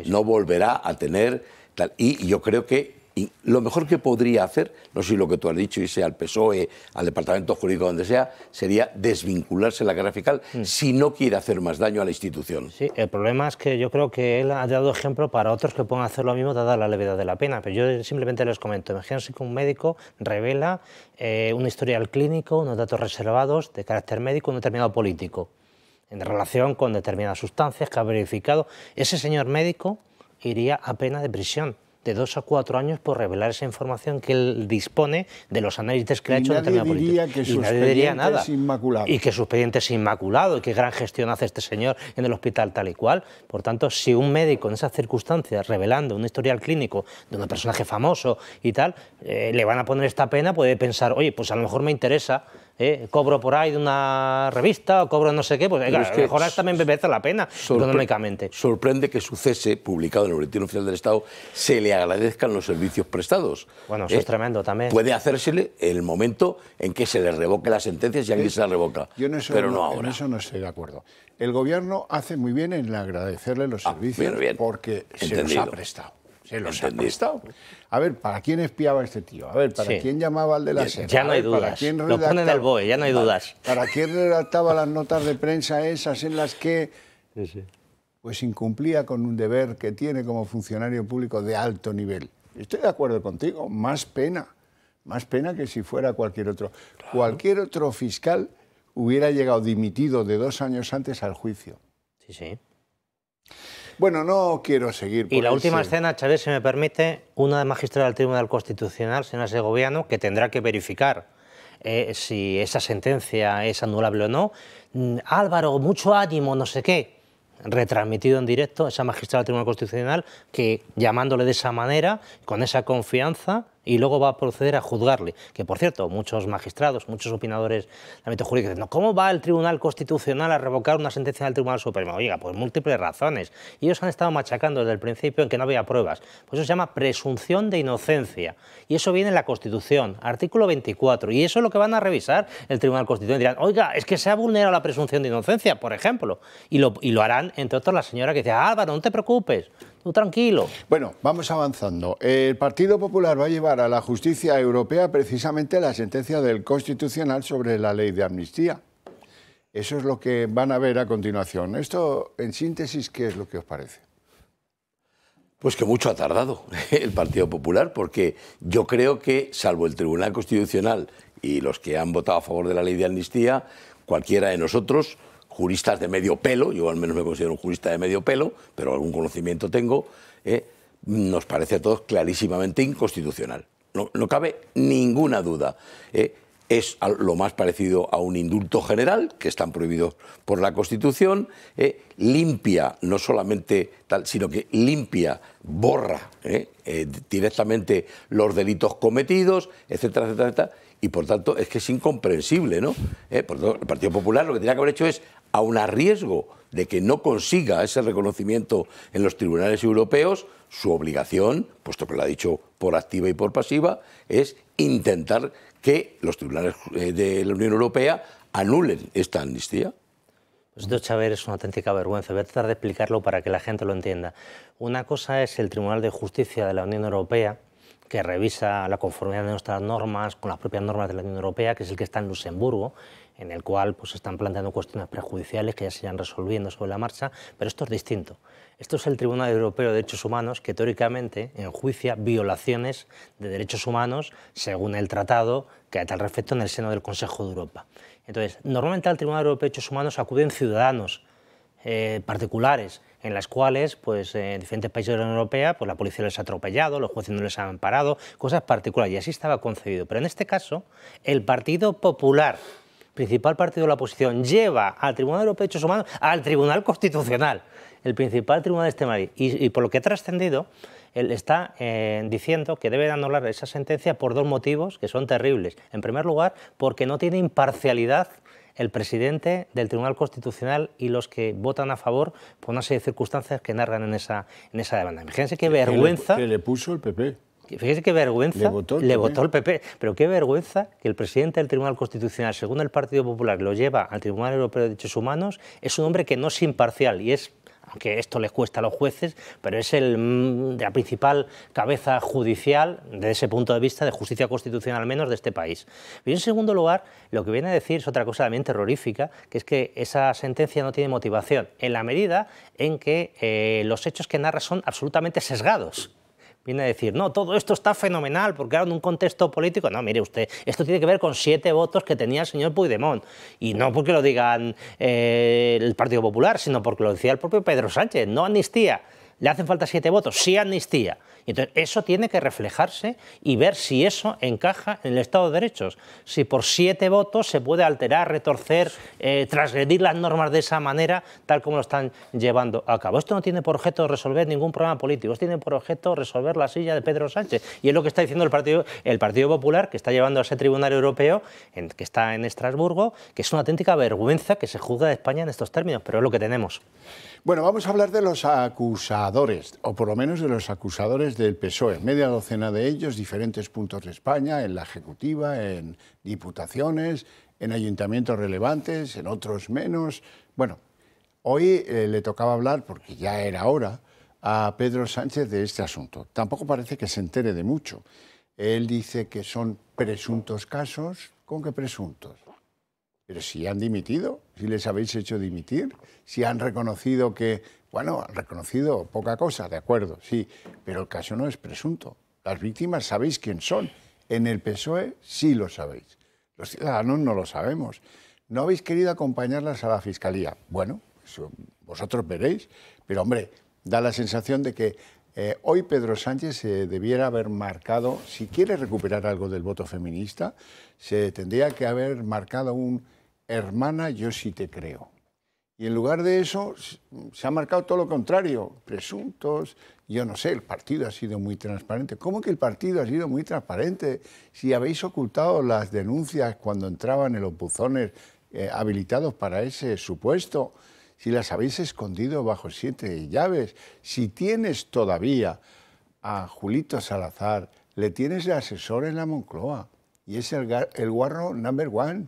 No volverá a tener tal. Y yo creo que lo mejor que podría hacer, no sé si lo que tú has dicho, irse al PSOE, al Departamento Jurídico, donde sea, sería desvincularse de la carrera fiscal si no quiere hacer más daño a la institución. Sí, el problema es que yo creo que él ha dado ejemplo para otros que puedan hacer lo mismo dada la levedad de la pena. Pero yo simplemente les comento, imagínense que un médico revela un historial clínico, unos datos reservados de carácter médico, un determinado político, en relación con determinadas sustancias que ha verificado. Ese señor médico iría a pena de prisión de 2 a 4 años por revelar esa información que él dispone de los análisis que ha hecho en determinado político. Y nadie diría nada. Es inmaculado. Y que su expediente es inmaculado y qué gran gestión hace este señor en el hospital tal y cual. Por tanto, si un médico en esas circunstancias, revelando un historial clínico de un personaje famoso y tal, le van a poner esta pena, puede pensar, oye, pues a lo mejor me interesa, cobro por ahí de una revista o cobro no sé qué, pues a lo mejor también me merece la pena económicamente. Sorprende que su cese, publicado en el Boletín Oficial del Estado, se le agradezcan los servicios prestados. Bueno, eso es tremendo también. Puede hacérsele el momento en que se le revoque la sentencia si alguien se la revoca, pero no ahora. En eso no estoy de acuerdo. El Gobierno hace muy bien en agradecerle los servicios porque se los ha prestado. Se los ha prestado. A ver, ¿para quién espiaba este tío? A ver, ¿para quién llamaba al de la SER? Ya no hay dudas. Lo pone en el BOE, ya no hay dudas. ¿Para quién redactaba las notas de prensa esas en las que pues incumplía con un deber que tiene como funcionario público de alto nivel? Estoy de acuerdo contigo, más pena que si fuera cualquier otro. Claro. Cualquier otro fiscal hubiera llegado dimitido de 2 años antes al juicio. Sí, sí. Bueno, no quiero seguir. Y la última escena, Chávez, si me permite, una magistrada del Tribunal Constitucional, señora Segoviano, que tendrá que verificar si esa sentencia es anulable o no. Álvaro, mucho ánimo, no sé qué. Retransmitido en directo, esa magistrada del Tribunal Constitucional, que llamándole de esa manera, con esa confianza, y luego va a proceder a juzgarle. Que, por cierto, muchos magistrados, muchos opinadores del ámbito jurídico dicen, no, ¿cómo va el Tribunal Constitucional a revocar una sentencia del Tribunal Supremo? Oiga, pues múltiples razones. Y ellos han estado machacando desde el principio en que no había pruebas. Pues eso se llama presunción de inocencia. Y eso viene en la Constitución, artículo 24. Y eso es lo que van a revisar el Tribunal Constitucional. Dirán, oiga, es que se ha vulnerado la presunción de inocencia, por ejemplo. Y lo harán, entre otros, la señora que dice, Álvaro, no te preocupes. Tú tranquilo. Bueno, vamos avanzando. El Partido Popular va a llevar a la justicia europea precisamente la sentencia del Constitucional sobre la ley de amnistía. Eso es lo que van a ver a continuación. Esto, en síntesis, ¿qué es lo que os parece? Pues que mucho ha tardado el Partido Popular, porque yo creo que, salvo el Tribunal Constitucional y los que han votado a favor de la ley de amnistía, cualquiera de nosotros, juristas de medio pelo, yo al menos me considero un jurista de medio pelo, pero algún conocimiento tengo, nos parece a todos clarísimamente inconstitucional. No cabe ninguna duda. Es lo más parecido a un indulto general, que están prohibidos por la Constitución, limpia, no solamente tal, sino que limpia, borra directamente los delitos cometidos, etcétera, etcétera, etcétera, y por tanto es que es incomprensible, ¿no? Por tanto, el Partido Popular lo que tenía que haber hecho es, aun a riesgo de que no consiga ese reconocimiento en los tribunales europeos, su obligación, puesto que lo ha dicho por activa y por pasiva, es intentar que los tribunales de la Unión Europea anulen esta amnistía. Esto, Xavier, es una auténtica vergüenza. Voy a tratar de explicarlo para que la gente lo entienda. Una cosa es el Tribunal de Justicia de la Unión Europea, que revisa la conformidad de nuestras normas con las propias normas de la Unión Europea, que es el que está en Luxemburgo, en el cual pues, se están planteando cuestiones prejudiciales que ya se irán resolviendo sobre la marcha, pero esto es distinto. Esto es el Tribunal Europeo de Derechos Humanos, que teóricamente enjuicia violaciones de derechos humanos según el tratado que hay a tal respecto en el seno del Consejo de Europa. Entonces, normalmente al Tribunal Europeo de Derechos Humanos acuden ciudadanos particulares, en las cuales, pues, en diferentes países de la Unión Europea, pues, la policía les ha atropellado, los jueces no les han parado, cosas particulares, y así estaba concebido. Pero en este caso, el Partido Popular, principal partido de la oposición, lleva al Tribunal Europeo de Derechos Humanos al Tribunal Constitucional, el principal tribunal de este país, y por lo que ha trascendido, él está diciendo que debe anular esa sentencia por dos motivos que son terribles. En primer lugar, porque no tiene imparcialidad el presidente del Tribunal Constitucional y los que votan a favor por una serie de circunstancias que narran en esa demanda. Fíjense qué vergüenza... Que le puso el PP. Fíjese qué vergüenza, le votó el PP, pero qué vergüenza que el presidente del Tribunal Constitucional, según el Partido Popular, lo lleva al Tribunal Europeo de Derechos Humanos, es un hombre que no es imparcial y es, aunque esto les cuesta a los jueces, pero es la principal cabeza judicial, desde ese punto de vista, de justicia constitucional al menos, de este país. Y en segundo lugar, lo que viene a decir es otra cosa también terrorífica, que es que esa sentencia no tiene motivación, en la medida en que los hechos que narra son absolutamente sesgados. Viene a decir, no, todo esto está fenomenal, porque ahora en un contexto político... No, mire usted, esto tiene que ver con 7 votos que tenía el señor Puigdemont. Y no porque lo digan el Partido Popular, sino porque lo decía el propio Pedro Sánchez. No amnistía. ¿Le hacen falta 7 votos? Sí amnistía. Y entonces eso tiene que reflejarse y ver si eso encaja en el Estado de Derechos. Si por 7 votos se puede alterar, retorcer, transgredir las normas de esa manera, tal como lo están llevando a cabo. Esto no tiene por objeto resolver ningún problema político, esto tiene por objeto resolver la silla de Pedro Sánchez. Y es lo que está diciendo el Partido Popular, que está llevando a ese Tribunal Europeo, que está en Estrasburgo, que es una auténtica vergüenza que se juzgue de España en estos términos, pero es lo que tenemos. Bueno, vamos a hablar de los acusadores, o por lo menos de los acusadores del PSOE. Media docena de ellos, diferentes puntos de España, en la Ejecutiva, en diputaciones, en ayuntamientos relevantes, en otros menos. Bueno, hoy le tocaba hablar, porque ya era hora, a Pedro Sánchez de este asunto. Tampoco parece que se entere de mucho. Él dice que son presuntos casos. ¿Con qué presuntos? Pero si han dimitido, si les habéis hecho dimitir, si han reconocido que, bueno, han reconocido poca cosa, de acuerdo, sí, pero el caso no es presunto. Las víctimas sabéis quién son. En el PSOE sí lo sabéis. Los ciudadanos no lo sabemos. No habéis querido acompañarlas a la Fiscalía. Bueno, eso vosotros veréis, pero hombre, da la sensación de que hoy Pedro Sánchez se debiera haber marcado, si quiere recuperar algo del voto feminista, se tendría que haber marcado un hermana, yo sí te creo. Y en lugar de eso se ha marcado todo lo contrario, presuntos, yo no sé, el partido ha sido muy transparente. ¿Cómo que el partido ha sido muy transparente? Si habéis ocultado las denuncias cuando entraban en los buzones habilitados para ese supuesto, si las habéis escondido bajo 7 llaves, si tienes todavía a Julito Salazar, le tienes de asesor en la Moncloa, y es el guarro number one,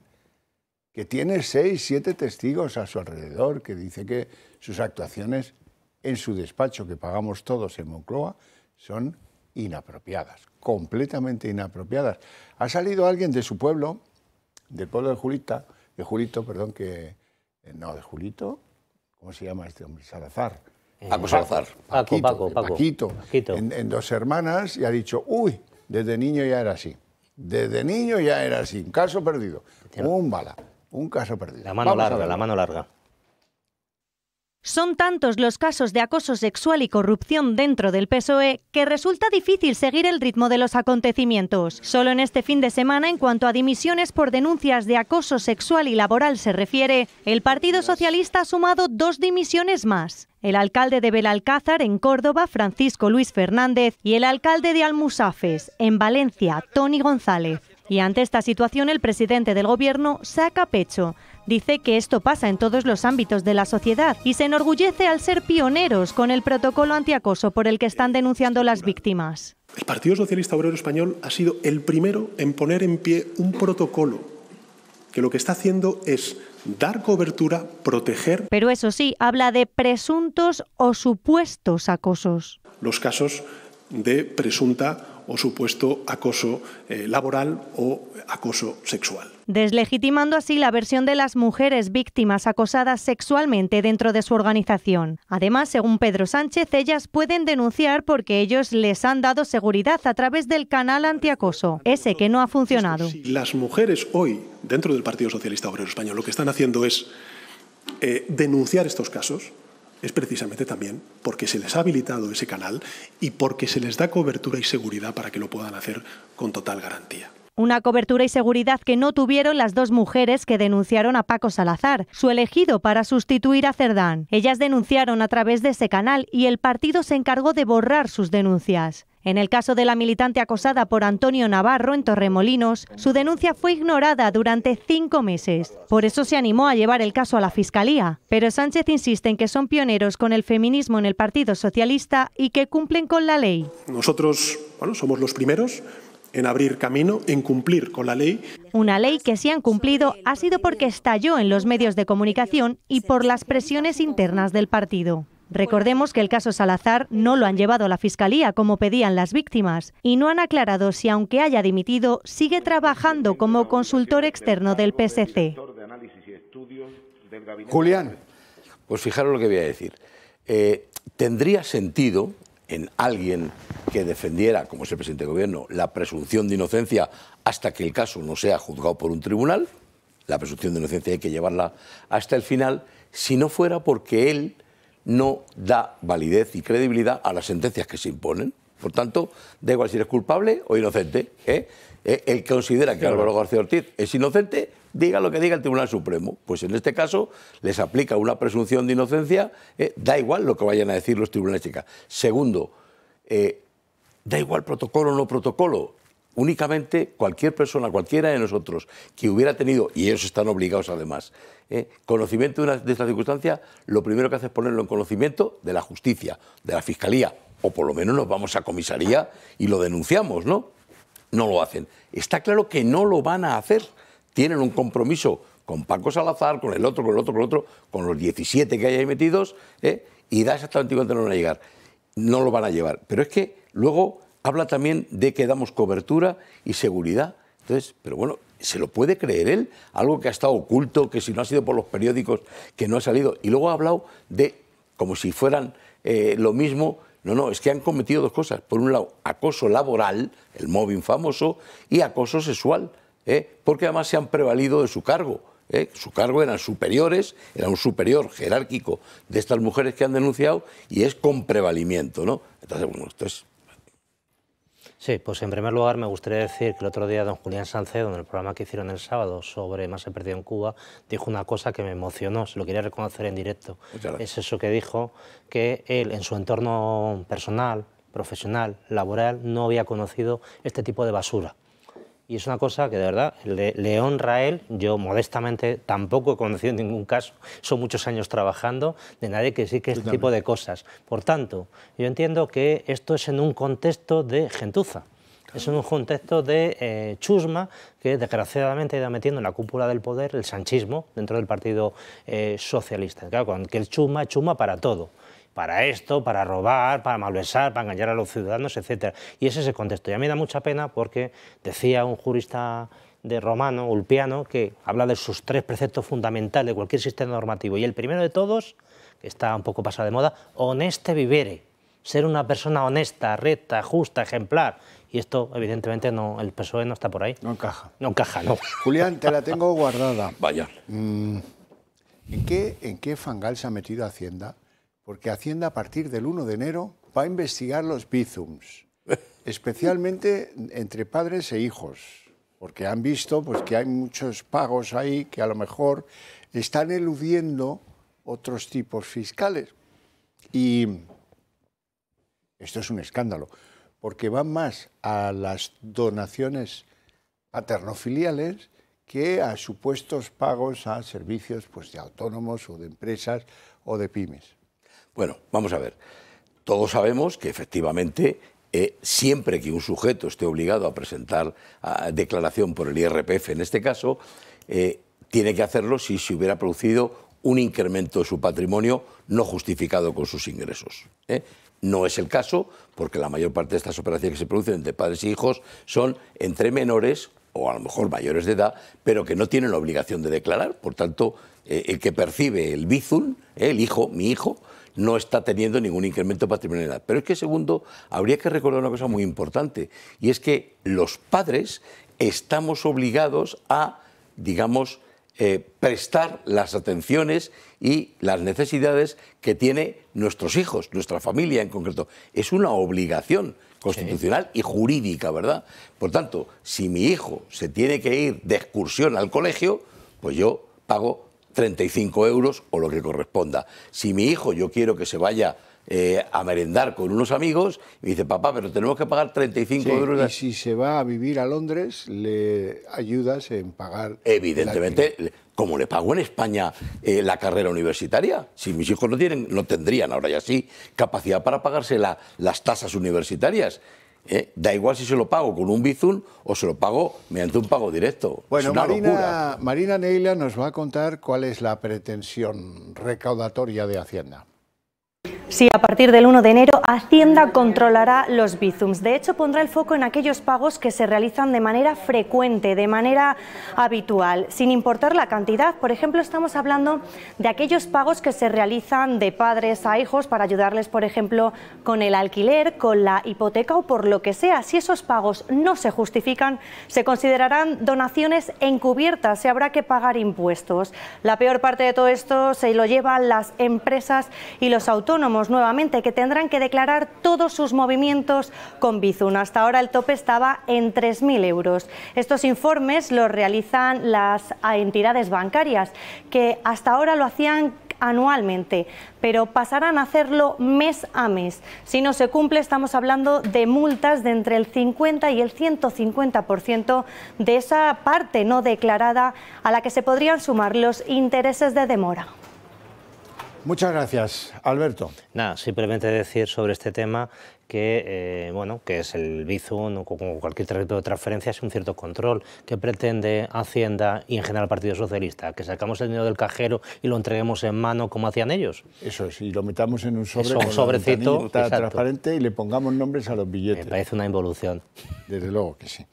que tiene 6, 7 testigos a su alrededor, que dice que sus actuaciones en su despacho, que pagamos todos en Moncloa, son inapropiadas, completamente inapropiadas. Ha salido alguien de su pueblo, del pueblo de Julito, ¿cómo se llama este hombre? Salazar. Paco Salazar. Paquito. En Dos Hermanas, y ha dicho, uy, desde niño ya era así. Desde niño ya era así, un caso perdido. Un caso perdido. La mano larga. Son tantos los casos de acoso sexual y corrupción dentro del PSOE que resulta difícil seguir el ritmo de los acontecimientos. Solo en este fin de semana, en cuanto a dimisiones por denuncias de acoso sexual y laboral se refiere, el Partido Socialista ha sumado 2 dimisiones más. El alcalde de Belalcázar, en Córdoba, Francisco Luis Fernández, y el alcalde de Almusafes, en Valencia, Toni González. Y ante esta situación, el presidente del Gobierno saca pecho. Dice que esto pasa en todos los ámbitos de la sociedad y se enorgullece al ser pioneros con el protocolo antiacoso por el que están denunciando las víctimas. El Partido Socialista Obrero Español ha sido el primero en poner en pie un protocolo que lo que está haciendo es dar cobertura, proteger. Pero eso sí, habla de presuntos o supuestos acosos. Los casos de presunta o supuesto acoso laboral o acoso sexual. Deslegitimando así la versión de las mujeres víctimas acosadas sexualmente dentro de su organización. Además, según Pedro Sánchez, ellas pueden denunciar porque ellos les han dado seguridad a través del canal antiacoso, ese que no ha funcionado. Si las mujeres hoy, dentro del Partido Socialista Obrero Español, lo que están haciendo es denunciar estos casos, es precisamente también porque se les ha habilitado ese canal y porque se les da cobertura y seguridad para que lo puedan hacer con total garantía. Una cobertura y seguridad que no tuvieron las dos mujeres que denunciaron a Paco Salazar, su elegido para sustituir a Cerdán. Ellas denunciaron a través de ese canal y el partido se encargó de borrar sus denuncias. En el caso de la militante acosada por Antonio Navarro en Torremolinos, su denuncia fue ignorada durante 5 meses. Por eso se animó a llevar el caso a la Fiscalía. Pero Sánchez insiste en que son pioneros con el feminismo en el Partido Socialista y que cumplen con la ley. Nosotros, somos los primeros en abrir camino, en cumplir con la ley. Una ley que si han cumplido ha sido porque estalló en los medios de comunicación y por las presiones internas del partido. Recordemos que el caso Salazar no lo han llevado a la Fiscalía como pedían las víctimas y no han aclarado si, aunque haya dimitido, sigue trabajando como consultor externo del PSC. Julián. Pues fijaros lo que voy a decir. Tendría sentido en alguien que defendiera, como es el presidente de gobierno, la presunción de inocencia hasta que el caso no sea juzgado por un tribunal. La presunción de inocencia hay que llevarla hasta el final, si no fuera porque él no da validez y credibilidad a las sentencias que se imponen. Por tanto, da igual si eres culpable o inocente. El que considera que Álvaro García Ortiz es inocente, diga lo que diga el Tribunal Supremo. Pues en este caso les aplica una presunción de inocencia, da igual lo que vayan a decir los tribunales chicas. Segundo, da igual protocolo o no protocolo. Únicamente cualquier persona, cualquiera de nosotros que hubiera tenido, y ellos están obligados además, conocimiento de esta circunstancia, lo primero que hace es ponerlo en conocimiento de la justicia, de la Fiscalía, o por lo menos nos vamos a comisaría y lo denunciamos, ¿no? No lo hacen. Está claro que no lo van a hacer. Tienen un compromiso con Paco Salazar, con el otro, con los 17 que hay ahí metidos, y da exactamente cuánto no van a llegar. No lo van a llevar. Pero es que luego habla también de que damos cobertura y seguridad. Entonces, pero bueno, ¿se lo puede creer él? Algo que ha estado oculto, que si no ha sido por los periódicos, que no ha salido. Y luego ha hablado de, como si fueran lo mismo. No, es que han cometido dos cosas. Por un lado, acoso laboral, el mobbing famoso, y acoso sexual, porque además se han prevalido de su cargo. Su cargo eran superiores, era un superior jerárquico de estas mujeres que han denunciado, y es con prevalimiento, ¿no? Entonces, bueno, esto es... Sí, pues en primer lugar me gustaría decir que el otro día don Julián Salcedo, en el programa que hicieron el sábado sobre Más se perdió en Cuba, dijo una cosa que me emocionó, se lo quería reconocer en directo. Es eso que dijo, que él en su entorno personal, profesional, laboral, no había conocido este tipo de basura. Y es una cosa que de verdad le honra a él. Yo modestamente tampoco he conocido ningún caso, son muchos años trabajando, de nadie que sí que este tipo de cosas. Por tanto, yo entiendo que esto es en un contexto de gentuza. Claro. Es en un contexto de chusma que desgraciadamente ha ido metiendo en la cúpula del poder el sanchismo dentro del Partido Socialista. Claro, que el chusma es chusma para todo. Para esto, para robar, para malversar, para engañar a los ciudadanos, etc. Y ese es el contexto. Y a mí me da mucha pena porque decía un jurista de romano, Ulpiano, que habla de sus 3 preceptos fundamentales de cualquier sistema normativo. Y el primero de todos, que está un poco pasado de moda, honeste vivere. Ser una persona honesta, recta, justa, ejemplar. Y esto, evidentemente, no, el PSOE no está por ahí. No encaja. No encaja, no. Julián, te la tengo guardada. Vaya. ¿En qué fangal se ha metido Hacienda? Porque Hacienda a partir del 1 de enero va a investigar los bizums, especialmente entre padres e hijos, porque han visto pues, que hay muchos pagos ahí que a lo mejor están eludiendo otros tipos fiscales. Y esto es un escándalo, porque van más a las donaciones paternofiliales que a supuestos pagos a servicios pues, de autónomos o de empresas o de pymes. Bueno, vamos a ver. Todos sabemos que efectivamente siempre que un sujeto esté obligado a presentar declaración por el IRPF, en este caso, tiene que hacerlo si se hubiera producido un incremento de su patrimonio no justificado con sus ingresos. No es el caso, porque la mayor parte de estas operaciones que se producen entre padres e hijos son entre menores o a lo mejor mayores de edad, pero que no tienen la obligación de declarar. Por tanto, el que percibe el bizum, el hijo, mi hijo, no está teniendo ningún incremento patrimonial. Pero es que, segundo, habría que recordar una cosa muy importante, y es que los padres estamos obligados a, digamos, prestar las atenciones y las necesidades que tiene nuestros hijos, nuestra familia en concreto. Es una obligación constitucional y jurídica, ¿verdad? Por tanto, si mi hijo se tiene que ir de excursión al colegio, pues yo pago 35 euros o lo que corresponda. Si mi hijo yo quiero que se vaya a merendar con unos amigos, me dice, papá, pero tenemos que pagar 35 euros. Y si se va a vivir a Londres, le ayudas en pagar. Evidentemente, como le pago en España la carrera universitaria. Si mis hijos no tendrían, ahora ya sí, capacidad para pagarse las tasas universitarias. Da igual si se lo pago con un bizum o se lo pago mediante un pago directo. Bueno, es una locura. Marina Neila nos va a contar cuál es la pretensión recaudatoria de Hacienda. Sí, a partir del 1 de enero Hacienda controlará los bizums. De hecho, pondrá el foco en aquellos pagos que se realizan de manera frecuente, de manera habitual, sin importar la cantidad. Por ejemplo, estamos hablando de aquellos pagos que se realizan de padres a hijos para ayudarles, por ejemplo, con el alquiler, con la hipoteca o por lo que sea. Si esos pagos no se justifican, se considerarán donaciones encubiertas y habrá que pagar impuestos. La peor parte de todo esto se lo llevan las empresas y los autónomos, nuevamente, que tendrán que declarar todos sus movimientos con bizum. Hasta ahora el tope estaba en 3.000 euros. Estos informes los realizan las entidades bancarias, que hasta ahora lo hacían anualmente, pero pasarán a hacerlo mes a mes. Si no se cumple, estamos hablando de multas de entre el 50 y el 150% de esa parte no declarada, a la que se podrían sumar los intereses de demora. Muchas gracias, Alberto. Nada, simplemente decir sobre este tema que, bueno, que es el bizum o como cualquier tipo de transferencia, es un cierto control que pretende Hacienda y en general el Partido Socialista, que sacamos el dinero del cajero y lo entreguemos en mano como hacían ellos. Eso es, y lo metamos en un sobre, un sobrecito transparente y le pongamos nombres a los billetes. Me parece una involución. Desde luego que sí.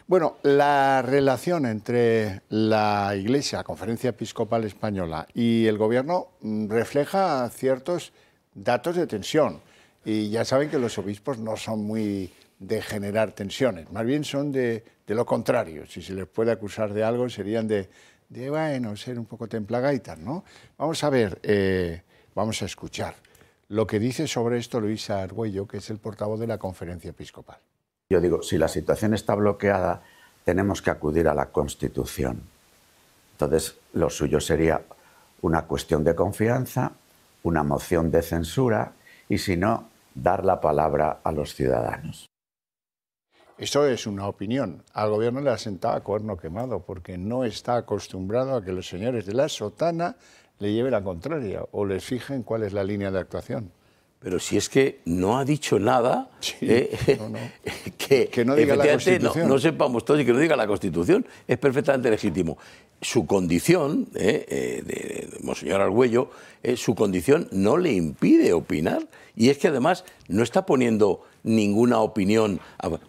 Bueno, la relación entre la Iglesia, Conferencia Episcopal Española y el Gobierno refleja ciertos datos de tensión. Y ya saben que los obispos no son muy de generar tensiones, más bien son de lo contrario. Si se les puede acusar de algo, serían de bueno, ser un poco templagaitas, ¿no? Vamos a ver, vamos a escuchar lo que dice sobre esto Luisa Argüello, que es el portavoz de la Conferencia Episcopal. Yo digo, si la situación está bloqueada, tenemos que acudir a la Constitución. Entonces, lo suyo sería una cuestión de confianza, una moción de censura y, si no, dar la palabra a los ciudadanos. Eso es una opinión. Al Gobierno le ha sentado a cuerno quemado porque no está acostumbrado a que los señores de la sotana le lleven la contraria o les fijen cuál es la línea de actuación. Pero si es que no ha dicho nada, que no diga la Constitución. No sepamos todos y que no diga la Constitución. Es perfectamente legítimo. Su condición, de Monseñor Argüello, su condición no le impide opinar. Y es que además no está poniendo ninguna opinión.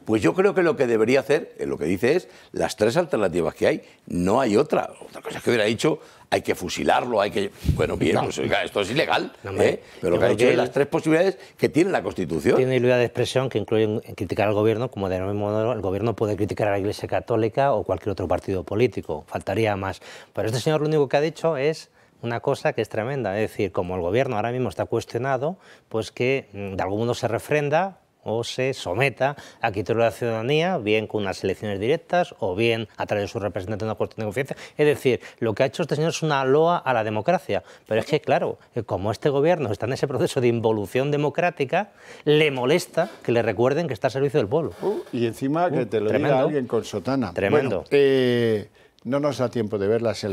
Pues yo creo que lo que debería hacer, lo que dice es las tres alternativas que hay. No hay otra. Otra cosa que hubiera dicho, hay que fusilarlo, hay que... Bueno, bien, pues oiga, esto es ilegal. Pero lo que ha dicho es las tres posibilidades que tiene la Constitución. Tiene libertad de expresión que incluye criticar al Gobierno, como de mismo modo el Gobierno puede criticar a la Iglesia Católica o cualquier otro partido político. Faltaría más. Pero este señor lo único que ha dicho es una cosa que es tremenda. Es decir, como el Gobierno ahora mismo está cuestionado, pues que de algún modo se refrenda o se someta a criterio de la ciudadanía, bien con unas elecciones directas o bien a través de su representante en una cuestión de confianza. Es decir, lo que ha hecho este señor es una loa a la democracia. Pero es que, claro, como este Gobierno está en ese proceso de involución democrática, le molesta que le recuerden que está al servicio del pueblo. Y encima que te lo diga alguien con sotana. Tremendo. Bueno, no nos da tiempo de ver las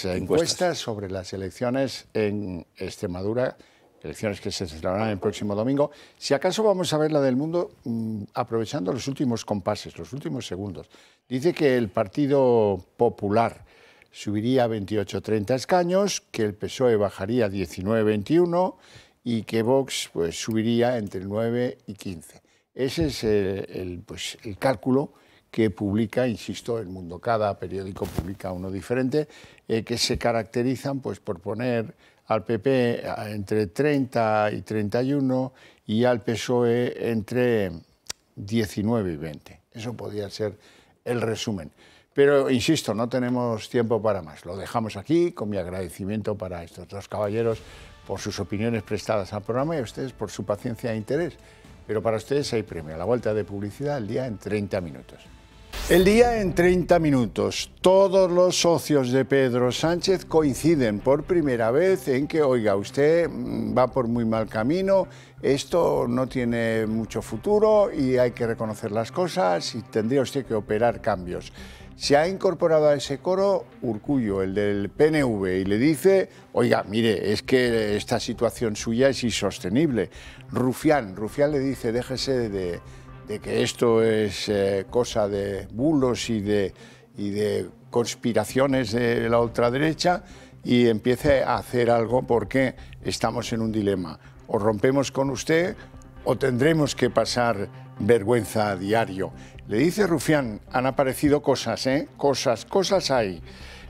encuestas sobre las elecciones en Extremadura, elecciones que se celebrarán el próximo domingo. Si acaso vamos a ver la del Mundo aprovechando los últimos compases, los últimos segundos. Dice que el Partido Popular subiría a 28-30 escaños, que el PSOE bajaría a 19-21 y que Vox pues, subiría entre 9 y 15. Ese es el cálculo que publica, insisto, El Mundo. Cada periódico publica uno diferente, que se caracterizan pues, por poner al PP entre 30 y 31 y al PSOE entre 19 y 20. Eso podría ser el resumen. Pero, insisto, no tenemos tiempo para más. Lo dejamos aquí, con mi agradecimiento para estos dos caballeros por sus opiniones prestadas al programa y a ustedes por su paciencia e interés. Pero para ustedes hay premio. A la vuelta de publicidad, el día en 30 minutos. El día en 30 minutos. Todos los socios de Pedro Sánchez coinciden por primera vez en que, oiga, usted va por muy mal camino, esto no tiene mucho futuro y hay que reconocer las cosas y tendría usted que operar cambios. Se ha incorporado a ese coro Urkullu, el del PNV, y le dice, oiga, mire, es que esta situación suya es insostenible. Rufián le dice, déjese de que esto es cosa de bulos y de conspiraciones de la ultraderecha y empiece a hacer algo porque estamos en un dilema. O rompemos con usted o tendremos que pasar vergüenza a diario. Le dice Rufián, han aparecido cosas, cosas hay.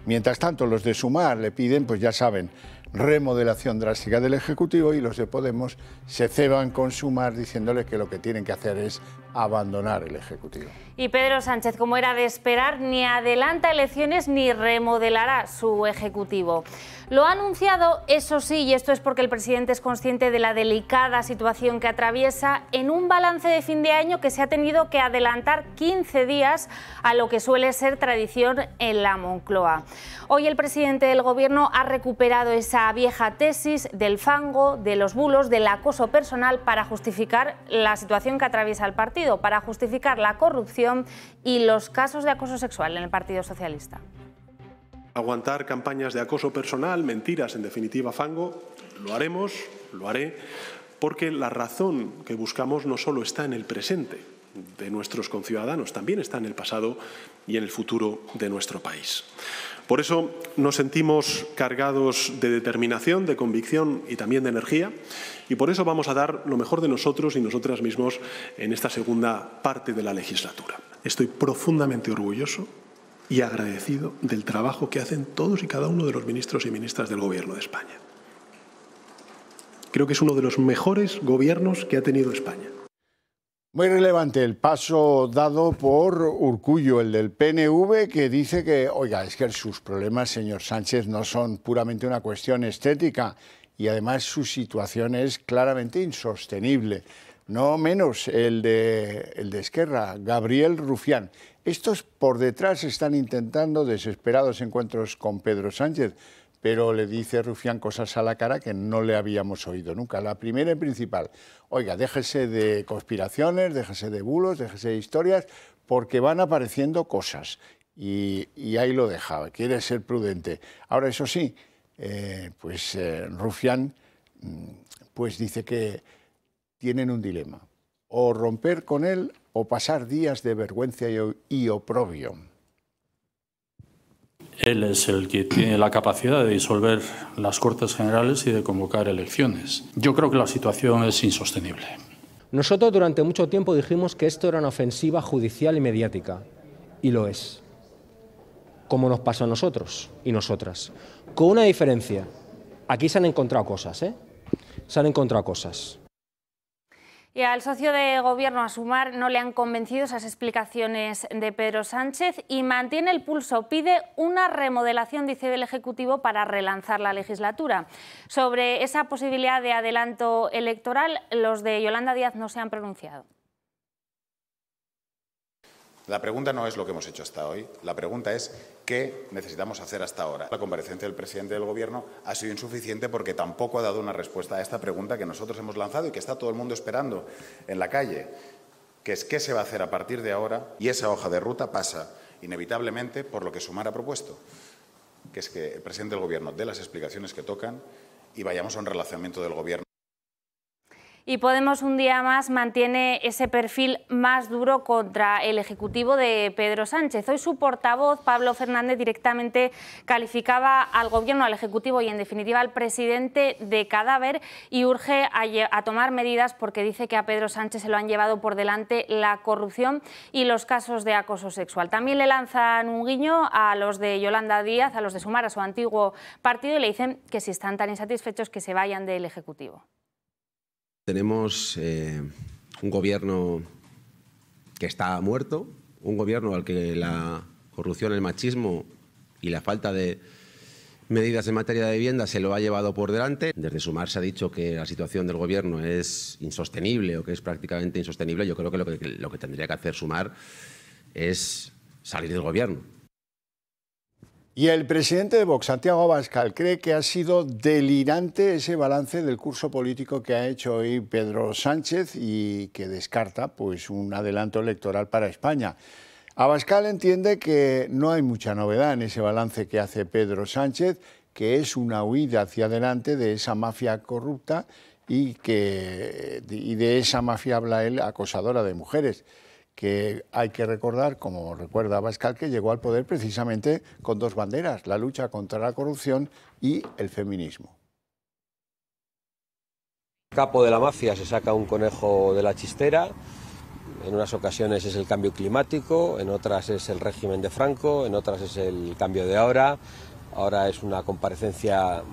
Mientras tanto, los de Sumar le piden, pues ya saben, remodelación drástica del Ejecutivo y los de Podemos se ceban con Sumar diciéndole que lo que tienen que hacer es abandonar el Ejecutivo. Y Pedro Sánchez, como era de esperar, ni adelanta elecciones ni remodelará su Ejecutivo. Lo ha anunciado, eso sí, y esto es porque el presidente es consciente de la delicada situación que atraviesa, en un balance de fin de año que se ha tenido que adelantar 15 días a lo que suele ser tradición en la Moncloa. Hoy el presidente del Gobierno ha recuperado esa vieja tesis del fango, de los bulos, del acoso personal para justificar la situación que atraviesa el partido, para justificar la corrupción y los casos de acoso sexual en el Partido Socialista. Aguantar campañas de acoso personal, mentiras, en definitiva fango, lo haremos, lo haré, porque la razón que buscamos no solo está en el presente de nuestros conciudadanos, también está en el pasado y en el futuro de nuestro país. Por eso nos sentimos cargados de determinación, de convicción y también de energía, y por eso vamos a dar lo mejor de nosotros y nosotras mismos en esta segunda parte de la legislatura. Estoy profundamente orgulloso y agradecido del trabajo que hacen todos y cada uno de los ministros y ministras del Gobierno de España. Creo que es uno de los mejores gobiernos que ha tenido España. Muy relevante el paso dado por Urkullu, el del PNV, que dice que, oiga, es que sus problemas, señor Sánchez, no son puramente una cuestión estética y además su situación es claramente insostenible. No menos el de Esquerra, Gabriel Rufián. Estos por detrás están intentando desesperados encuentros con Pedro Sánchez, pero le dice Rufián cosas a la cara que no le habíamos oído nunca. La primera y principal, oiga, déjese de conspiraciones, déjese de bulos, déjese de historias, porque van apareciendo cosas. Y ahí lo deja, quiere ser prudente. Ahora, eso sí, Rufián pues dice que tienen un dilema, o romper con él o pasar días de vergüenza y oprobio. Él es el que tiene la capacidad de disolver las Cortes Generales y de convocar elecciones. Yo creo que la situación es insostenible. Nosotros durante mucho tiempo dijimos que esto era una ofensiva judicial y mediática, y lo es, como nos pasó a nosotros y nosotras. Con una diferencia, aquí se han encontrado cosas, Se han encontrado cosas. Y al socio de Gobierno, a Sumar, no le han convencido esas explicaciones de Pedro Sánchez y mantiene el pulso. Pide una remodelación, dice, del Ejecutivo para relanzar la legislatura. Sobre esa posibilidad de adelanto electoral, los de Yolanda Díaz no se han pronunciado. La pregunta no es lo que hemos hecho hasta hoy, la pregunta es qué necesitamos hacer hasta ahora. La comparecencia del presidente del Gobierno ha sido insuficiente porque tampoco ha dado una respuesta a esta pregunta que nosotros hemos lanzado y que está todo el mundo esperando en la calle, que es qué se va a hacer a partir de ahora, y esa hoja de ruta pasa inevitablemente por lo que Sumar ha propuesto, que es que el presidente del Gobierno dé las explicaciones que tocan y vayamos a un relacionamiento del Gobierno. Y Podemos un día más mantiene ese perfil más duro contra el Ejecutivo de Pedro Sánchez. Hoy su portavoz, Pablo Fernández, directamente calificaba al Gobierno, al Ejecutivo y en definitiva al presidente de cadáver y urge a tomar medidas porque dice que a Pedro Sánchez se lo han llevado por delante la corrupción y los casos de acoso sexual. También le lanzan un guiño a los de Yolanda Díaz, a los de Sumar, a su antiguo partido, y le dicen que si están tan insatisfechos que se vayan del Ejecutivo. Tenemos un gobierno que está muerto, un gobierno al que la corrupción, el machismo y la falta de medidas en materia de vivienda se lo ha llevado por delante. Desde Sumar se ha dicho que la situación del gobierno es insostenible o que es prácticamente insostenible. Yo creo que lo que tendría que hacer Sumar es salir del gobierno. Y el presidente de Vox, Santiago Abascal, cree que ha sido delirante ese balance del curso político que ha hecho hoy Pedro Sánchez y que descarta pues, un adelanto electoral para España. Abascal entiende que no hay mucha novedad en ese balance que hace Pedro Sánchez, que es una huida hacia adelante de esa mafia corrupta y de esa mafia habla él acosadora de mujeres, que hay que recordar, como recuerda Abascal, que llegó al poder precisamente con dos banderas, la lucha contra la corrupción y el feminismo. Capo de la mafia se saca un conejo de la chistera, en unas ocasiones es el cambio climático, en otras es el régimen de Franco, en otras es el cambio de ahora es una comparecencia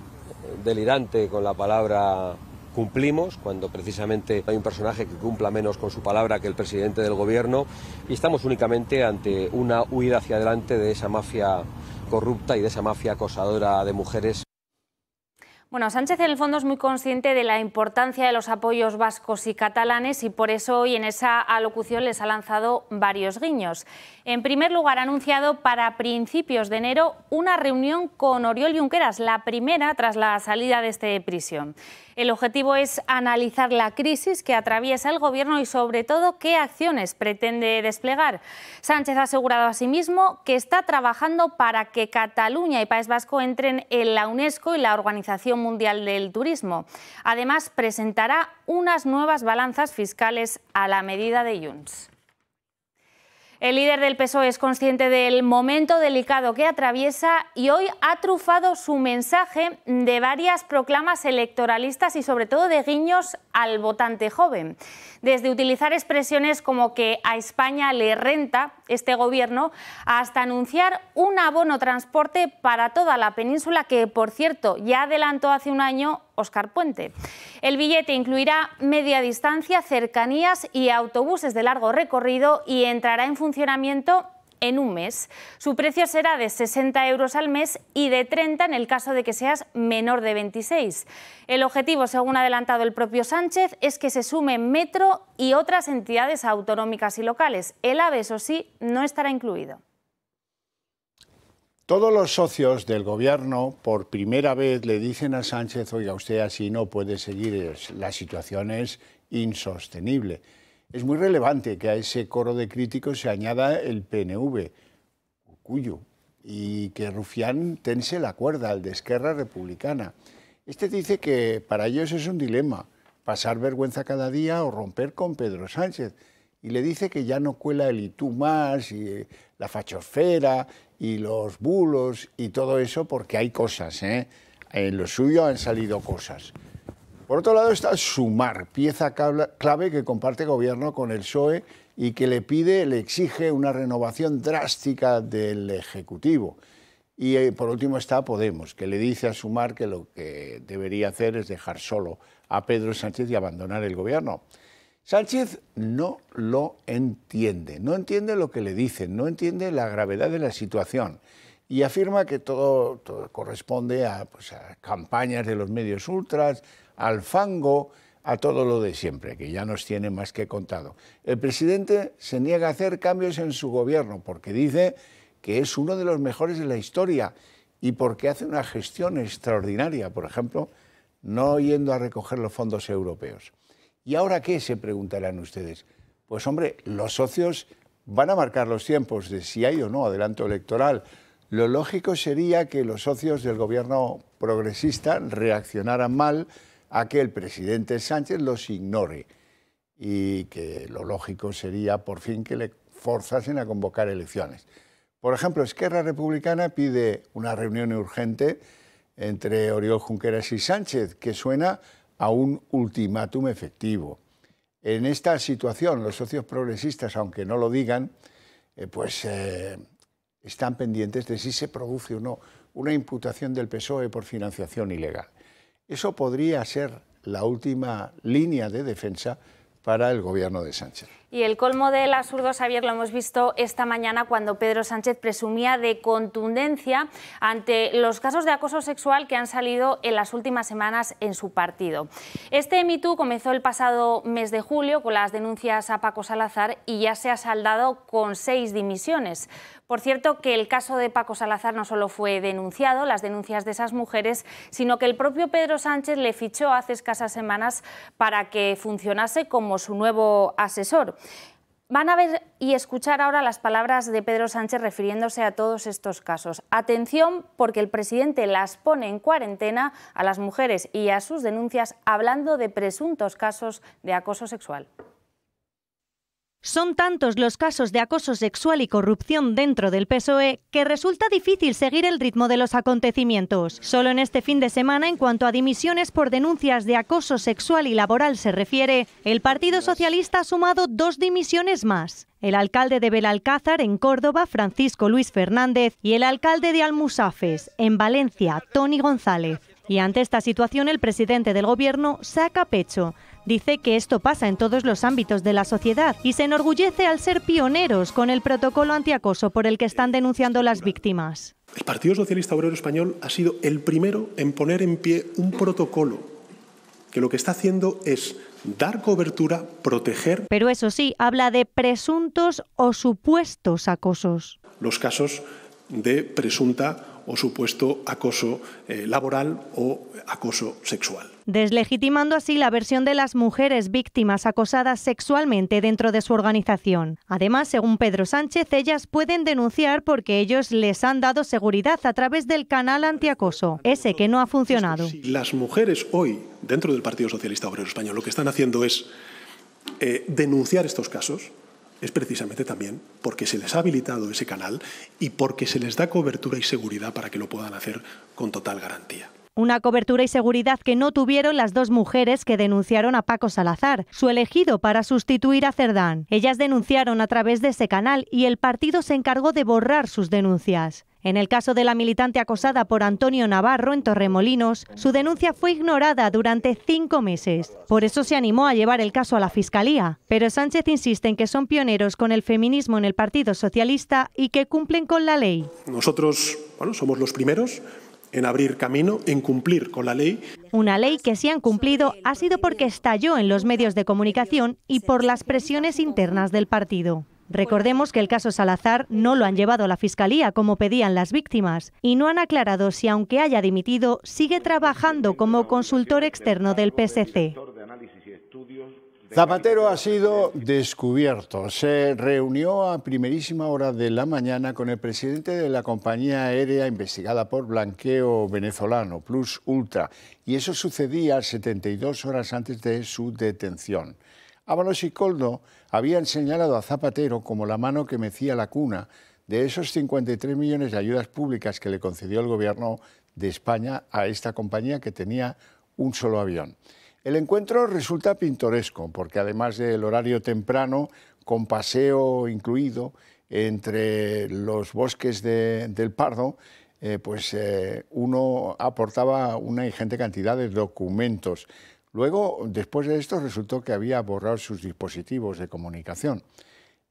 delirante con la palabra cumplimos, cuando precisamente hay un personaje que cumpla menos con su palabra que el presidente del gobierno, y estamos únicamente ante una huida hacia adelante de esa mafia corrupta y de esa mafia acosadora de mujeres. Bueno, Sánchez en el fondo es muy consciente de la importancia de los apoyos vascos y catalanes y por eso hoy en esa alocución les ha lanzado varios guiños. En primer lugar, ha anunciado para principios de enero una reunión con Oriol Junqueras, la primera tras la salida de este prisión. El objetivo es analizar la crisis que atraviesa el Gobierno y, sobre todo, qué acciones pretende desplegar. Sánchez ha asegurado asimismo que está trabajando para que Cataluña y País Vasco entren en la UNESCO y la Organización Mundial del Turismo. Además, presentará unas nuevas balanzas fiscales a la medida de Junts. El líder del PSOE es consciente del momento delicado que atraviesa y hoy ha trufado su mensaje de varias proclamas electoralistas y sobre todo de guiños al votante joven. Desde utilizar expresiones como que a España le renta este gobierno hasta anunciar un abono transporte para toda la península que, por cierto, ya adelantó hace un año Óscar Puente. El billete incluirá media distancia, cercanías y autobuses de largo recorrido y entrará en funcionamiento en un mes. Su precio será de 60 euros al mes y de 30 en el caso de que seas menor de 26. El objetivo, según ha adelantado el propio Sánchez, es que se sumen Metro y otras entidades autonómicas y locales. El AVE, eso sí, no estará incluido. Todos los socios del Gobierno por primera vez le dicen a Sánchez, oiga, usted así no puede seguir, la situación es insostenible. Es muy relevante que a ese coro de críticos se añada el PNV, Cuyo, y que Rufián tense la cuerda, al de Esquerra Republicana. Este dice que para ellos es un dilema, pasar vergüenza cada día o romper con Pedro Sánchez. Y le dice que ya no cuela el y tú más, y la fachosfera, y los bulos, y todo eso, porque hay cosas, ¿eh? En lo suyo han salido cosas. Por otro lado está Sumar, pieza clave que comparte gobierno con el PSOE y que le exige una renovación drástica del Ejecutivo. Y por último está Podemos, que le dice a Sumar que lo que debería hacer es dejar solo a Pedro Sánchez y abandonar el gobierno. Sánchez no lo entiende, no entiende lo que le dicen, no entiende la gravedad de la situación y afirma que todo corresponde a campañas de los medios ultras, al fango, a todo lo de siempre, que ya nos tiene más que contado. El presidente se niega a hacer cambios en su gobierno porque dice que es uno de los mejores de la historia y porque hace una gestión extraordinaria, por ejemplo, no yendo a recoger los fondos europeos. ¿Y ahora qué?, se preguntarán ustedes. Pues hombre, los socios van a marcar los tiempos de si hay o no adelanto electoral. Lo lógico sería que los socios del gobierno progresista reaccionaran mal a que el presidente Sánchez los ignore y que lo lógico sería por fin que le forzasen a convocar elecciones. Por ejemplo, Esquerra Republicana pide una reunión urgente entre Oriol Junqueras y Sánchez, que suena a un ultimátum efectivo. En esta situación, los socios progresistas, aunque no lo digan, están pendientes de si se produce o no una imputación del PSOE por financiación ilegal. Eso podría ser la última línea de defensa para el gobierno de Sánchez. Y el colmo del absurdo, Xavier, lo hemos visto esta mañana cuando Pedro Sánchez presumía de contundencia ante los casos de acoso sexual que han salido en las últimas semanas en su partido. Este Me Too comenzó el pasado mes de julio con las denuncias a Paco Salazar y ya se ha saldado con 6 dimisiones. Por cierto, que el caso de Paco Salazar no solo fue denunciado, las denuncias de esas mujeres, sino que el propio Pedro Sánchez le fichó hace escasas semanas para que funcionase como su nuevo asesor. Van a ver y escuchar ahora las palabras de Pedro Sánchez refiriéndose a todos estos casos. Atención, porque el presidente las pone en cuarentena a las mujeres y a sus denuncias, hablando de presuntos casos de acoso sexual. Son tantos los casos de acoso sexual y corrupción dentro del PSOE que resulta difícil seguir el ritmo de los acontecimientos. Solo en este fin de semana, en cuanto a dimisiones por denuncias de acoso sexual y laboral se refiere, el Partido Socialista ha sumado 2 dimisiones más. El alcalde de Belalcázar, en Córdoba, Francisco Luis Fernández, y el alcalde de Almusafes, en Valencia, Toni González. Y ante esta situación, el presidente del Gobierno saca pecho. Dice que esto pasa en todos los ámbitos de la sociedad y se enorgullece al ser pioneros con el protocolo antiacoso por el que están denunciando las víctimas. El Partido Socialista Obrero Español ha sido el primero en poner en pie un protocolo que lo que está haciendo es dar cobertura, proteger. Pero eso sí, habla de presuntos o supuestos acosos. Los casos de presunta o supuesto acoso laboral o acoso sexual. Deslegitimando así la versión de las mujeres víctimas acosadas sexualmente dentro de su organización. Además, según Pedro Sánchez, ellas pueden denunciar porque ellos les han dado seguridad a través del canal antiacoso, ese que no ha funcionado. Si las mujeres hoy, dentro del Partido Socialista Obrero Español, lo que están haciendo es denunciar estos casos, es precisamente también porque se les ha habilitado ese canal y porque se les da cobertura y seguridad para que lo puedan hacer con total garantía. Una cobertura y seguridad que no tuvieron las 2 mujeres que denunciaron a Paco Salazar, su elegido para sustituir a Cerdán. Ellas denunciaron a través de ese canal y el partido se encargó de borrar sus denuncias. En el caso de la militante acosada por Antonio Navarro en Torremolinos, su denuncia fue ignorada durante 5 meses. Por eso se animó a llevar el caso a la Fiscalía. Pero Sánchez insiste en que son pioneros con el feminismo en el Partido Socialista y que cumplen con la ley. Nosotros, somos los primeros en abrir camino, en cumplir con la ley. Una ley que si han cumplido ha sido porque estalló en los medios de comunicación y por las presiones internas del partido. Recordemos que el caso Salazar no lo han llevado a la Fiscalía como pedían las víctimas y no han aclarado si, aunque haya dimitido, sigue trabajando como consultor externo del PSC. Zapatero ha sido descubierto. Se reunió a primerísima hora de la mañana con el presidente de la compañía aérea investigada por blanqueo venezolano, Plus Ultra, y eso sucedía 72 horas antes de su detención. Ábalos y Coldo habían señalado a Zapatero como la mano que mecía la cuna de esos 53 millones de ayudas públicas que le concedió el Gobierno de España a esta compañía que tenía un solo avión. El encuentro resulta pintoresco porque además del horario temprano, con paseo incluido entre los bosques del Pardo, uno aportaba una ingente cantidad de documentos. Luego, después de esto, resultó que había borrado sus dispositivos de comunicación.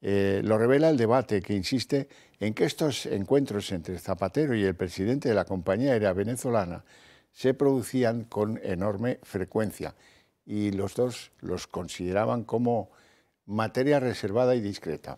Lo revela el debate que insiste en que estos encuentros entre Zapatero y el presidente de la compañía aérea venezolana se producían con enorme frecuencia y los dos los consideraban como materia reservada y discreta.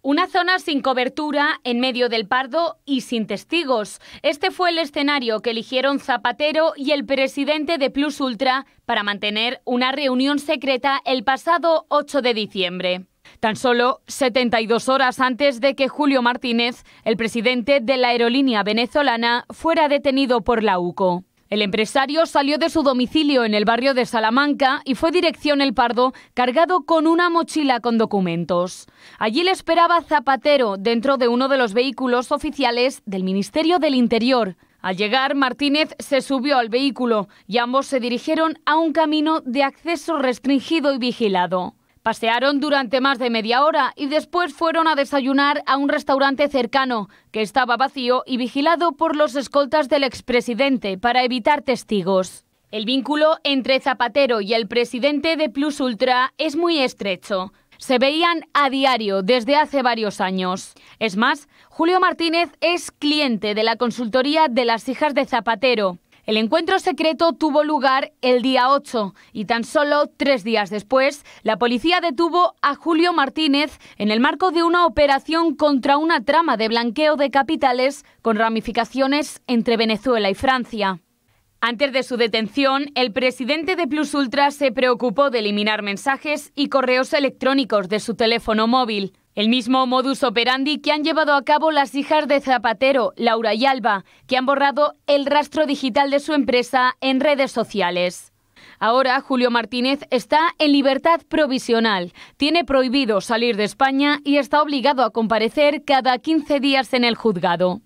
Una zona sin cobertura, en medio del Pardo y sin testigos. Este fue el escenario que eligieron Zapatero y el presidente de Plus Ultra para mantener una reunión secreta el pasado 8 de diciembre. Tan solo 72 horas antes de que Julio Martínez, el presidente de la aerolínea venezolana, fuera detenido por la UCO. El empresario salió de su domicilio en el barrio de Salamanca y fue dirección El Pardo, cargado con una mochila con documentos. Allí le esperaba Zapatero dentro de uno de los vehículos oficiales del Ministerio del Interior. Al llegar, Martínez se subió al vehículo y ambos se dirigieron a un camino de acceso restringido y vigilado. Pasearon durante más de media hora y después fueron a desayunar a un restaurante cercano, que estaba vacío y vigilado por los escoltas del expresidente para evitar testigos. El vínculo entre Zapatero y el presidente de Plus Ultra es muy estrecho. Se veían a diario desde hace varios años. Es más, Julio Martínez es cliente de la consultoría de las hijas de Zapatero. El encuentro secreto tuvo lugar el día 8 y tan solo 3 días después, la policía detuvo a Julio Martínez en el marco de una operación contra una trama de blanqueo de capitales con ramificaciones entre Venezuela y Francia. Antes de su detención, el presidente de Plus Ultra se preocupó de eliminar mensajes y correos electrónicos de su teléfono móvil. El mismo modus operandi que han llevado a cabo las hijas de Zapatero, Laura y Alba, que han borrado el rastro digital de su empresa en redes sociales. Ahora, Julio Martínez está en libertad provisional, tiene prohibido salir de España y está obligado a comparecer cada 15 días en el juzgado.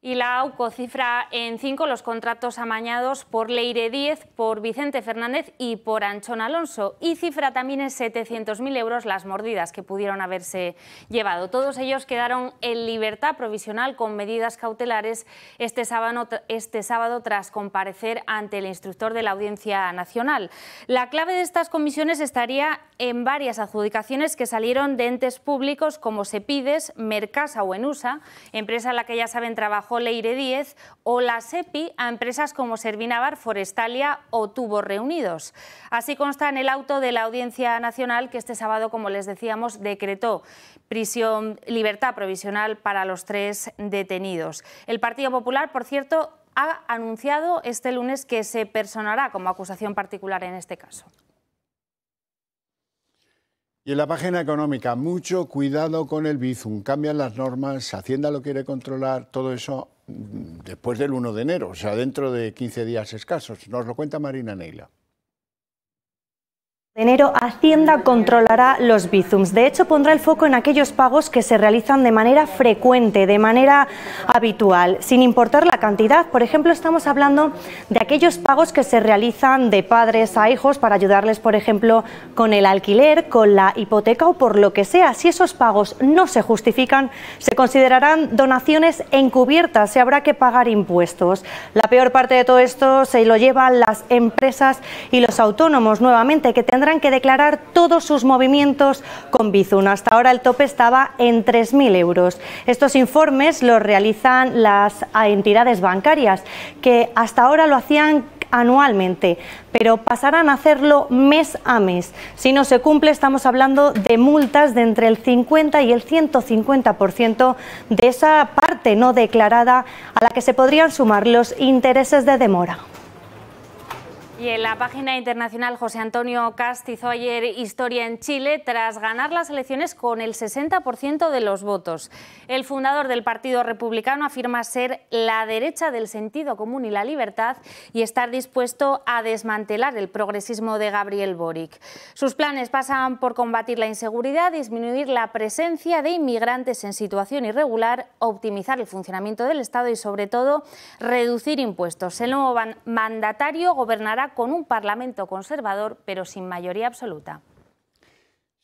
Y la AUCO cifra en 5 los contratos amañados por Leire Díez, por Vicente Fernández y por Anchón Alonso. Y cifra también en 700.000 euros las mordidas que pudieron haberse llevado. Todos ellos quedaron en libertad provisional con medidas cautelares este sábado tras comparecer ante el instructor de la Audiencia Nacional. La clave de estas comisiones estaría en varias adjudicaciones que salieron de entes públicos como Sepides, Mercasa o Enusa, empresa en la que ya saben trabajó Leire Díez, o la SEPI a empresas como Servinavar, Forestalia o Tubos Reunidos. Así consta en el auto de la Audiencia Nacional que este sábado, como les decíamos, decretó libertad provisional para los 3 detenidos. El Partido Popular, por cierto, ha anunciado este lunes que se personará como acusación particular en este caso. Y en la página económica, mucho cuidado con el Bizum. Cambian las normas, Hacienda lo quiere controlar, todo eso después del 1 de enero, o sea, dentro de 15 días escasos. Nos lo cuenta Marina Neila. De enero, Hacienda controlará los Bizums. De hecho, pondrá el foco en aquellos pagos que se realizan de manera frecuente, de manera habitual, sin importar la cantidad. Por ejemplo, estamos hablando de aquellos pagos que se realizan de padres a hijos para ayudarles, por ejemplo, con el alquiler, con la hipoteca o por lo que sea. Si esos pagos no se justifican, se considerarán donaciones encubiertas y habrá que pagar impuestos. La peor parte de todo esto se lo llevan las empresas y los autónomos, nuevamente, que tendrán que declarar todos sus movimientos con Bizum. Hasta ahora el tope estaba en 3.000 euros. Estos informes los realizan las entidades bancarias, que hasta ahora lo hacían anualmente, pero pasarán a hacerlo mes a mes. Si no se cumple, estamos hablando de multas de entre el 50 y el 150% de esa parte no declarada, a la que se podrían sumar los intereses de demora. Y en la página internacional, José Antonio Cast hizo ayer historia en Chile tras ganar las elecciones con el 60% de los votos. El fundador del Partido Republicano afirma ser la derecha del sentido común y la libertad y estar dispuesto a desmantelar el progresismo de Gabriel Boric. Sus planes pasan por combatir la inseguridad, disminuir la presencia de inmigrantes en situación irregular, optimizar el funcionamiento del Estado y, sobre todo, reducir impuestos. El nuevo mandatario gobernará con un Parlamento conservador, pero sin mayoría absoluta.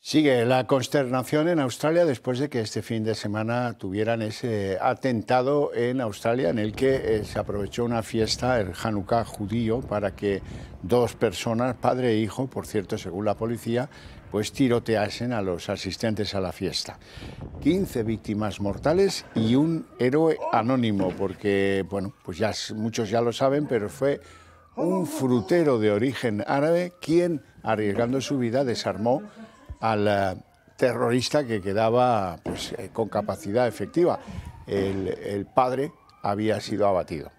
Sigue la consternación en Australia después de que este fin de semana tuvieran ese atentado en Australia en el que se aprovechó una fiesta, el Hanukkah judío, para que 2 personas, padre e hijo, por cierto, según la policía, pues tiroteasen a los asistentes a la fiesta. 15 víctimas mortales y un héroe anónimo, porque, bueno, pues ya muchos ya lo saben, pero fue un frutero de origen árabe quien, arriesgando su vida, desarmó al terrorista que quedaba pues, con capacidad efectiva. El padre había sido abatido.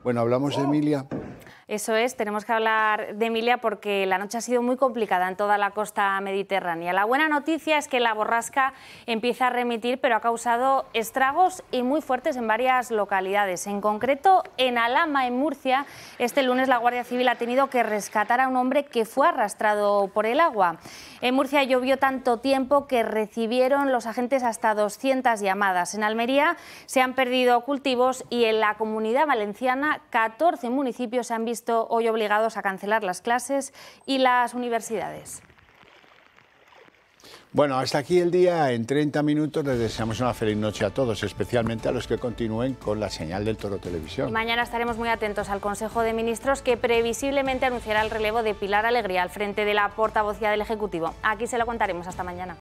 Bueno, hablamos de Emilia. Eso es, tenemos que hablar de Emilia porque la noche ha sido muy complicada en toda la costa mediterránea. La buena noticia es que la borrasca empieza a remitir, pero ha causado estragos y muy fuertes en varias localidades. En concreto, en Alhama, en Murcia, este lunes la Guardia Civil ha tenido que rescatar a un hombre que fue arrastrado por el agua. En Murcia llovió tanto tiempo que recibieron los agentes hasta 200 llamadas. En Almería se han perdido cultivos y en la Comunidad Valenciana 14 municipios se han visto hoy obligados a cancelar las clases y las universidades. Bueno, hasta aquí el día en 30 minutos. Les deseamos una feliz noche a todos, especialmente a los que continúen con la señal del Toro Televisión. Y mañana estaremos muy atentos al Consejo de Ministros, que previsiblemente anunciará el relevo de Pilar Alegría al frente de la portavocía del Ejecutivo. Aquí se lo contaremos. Hasta mañana.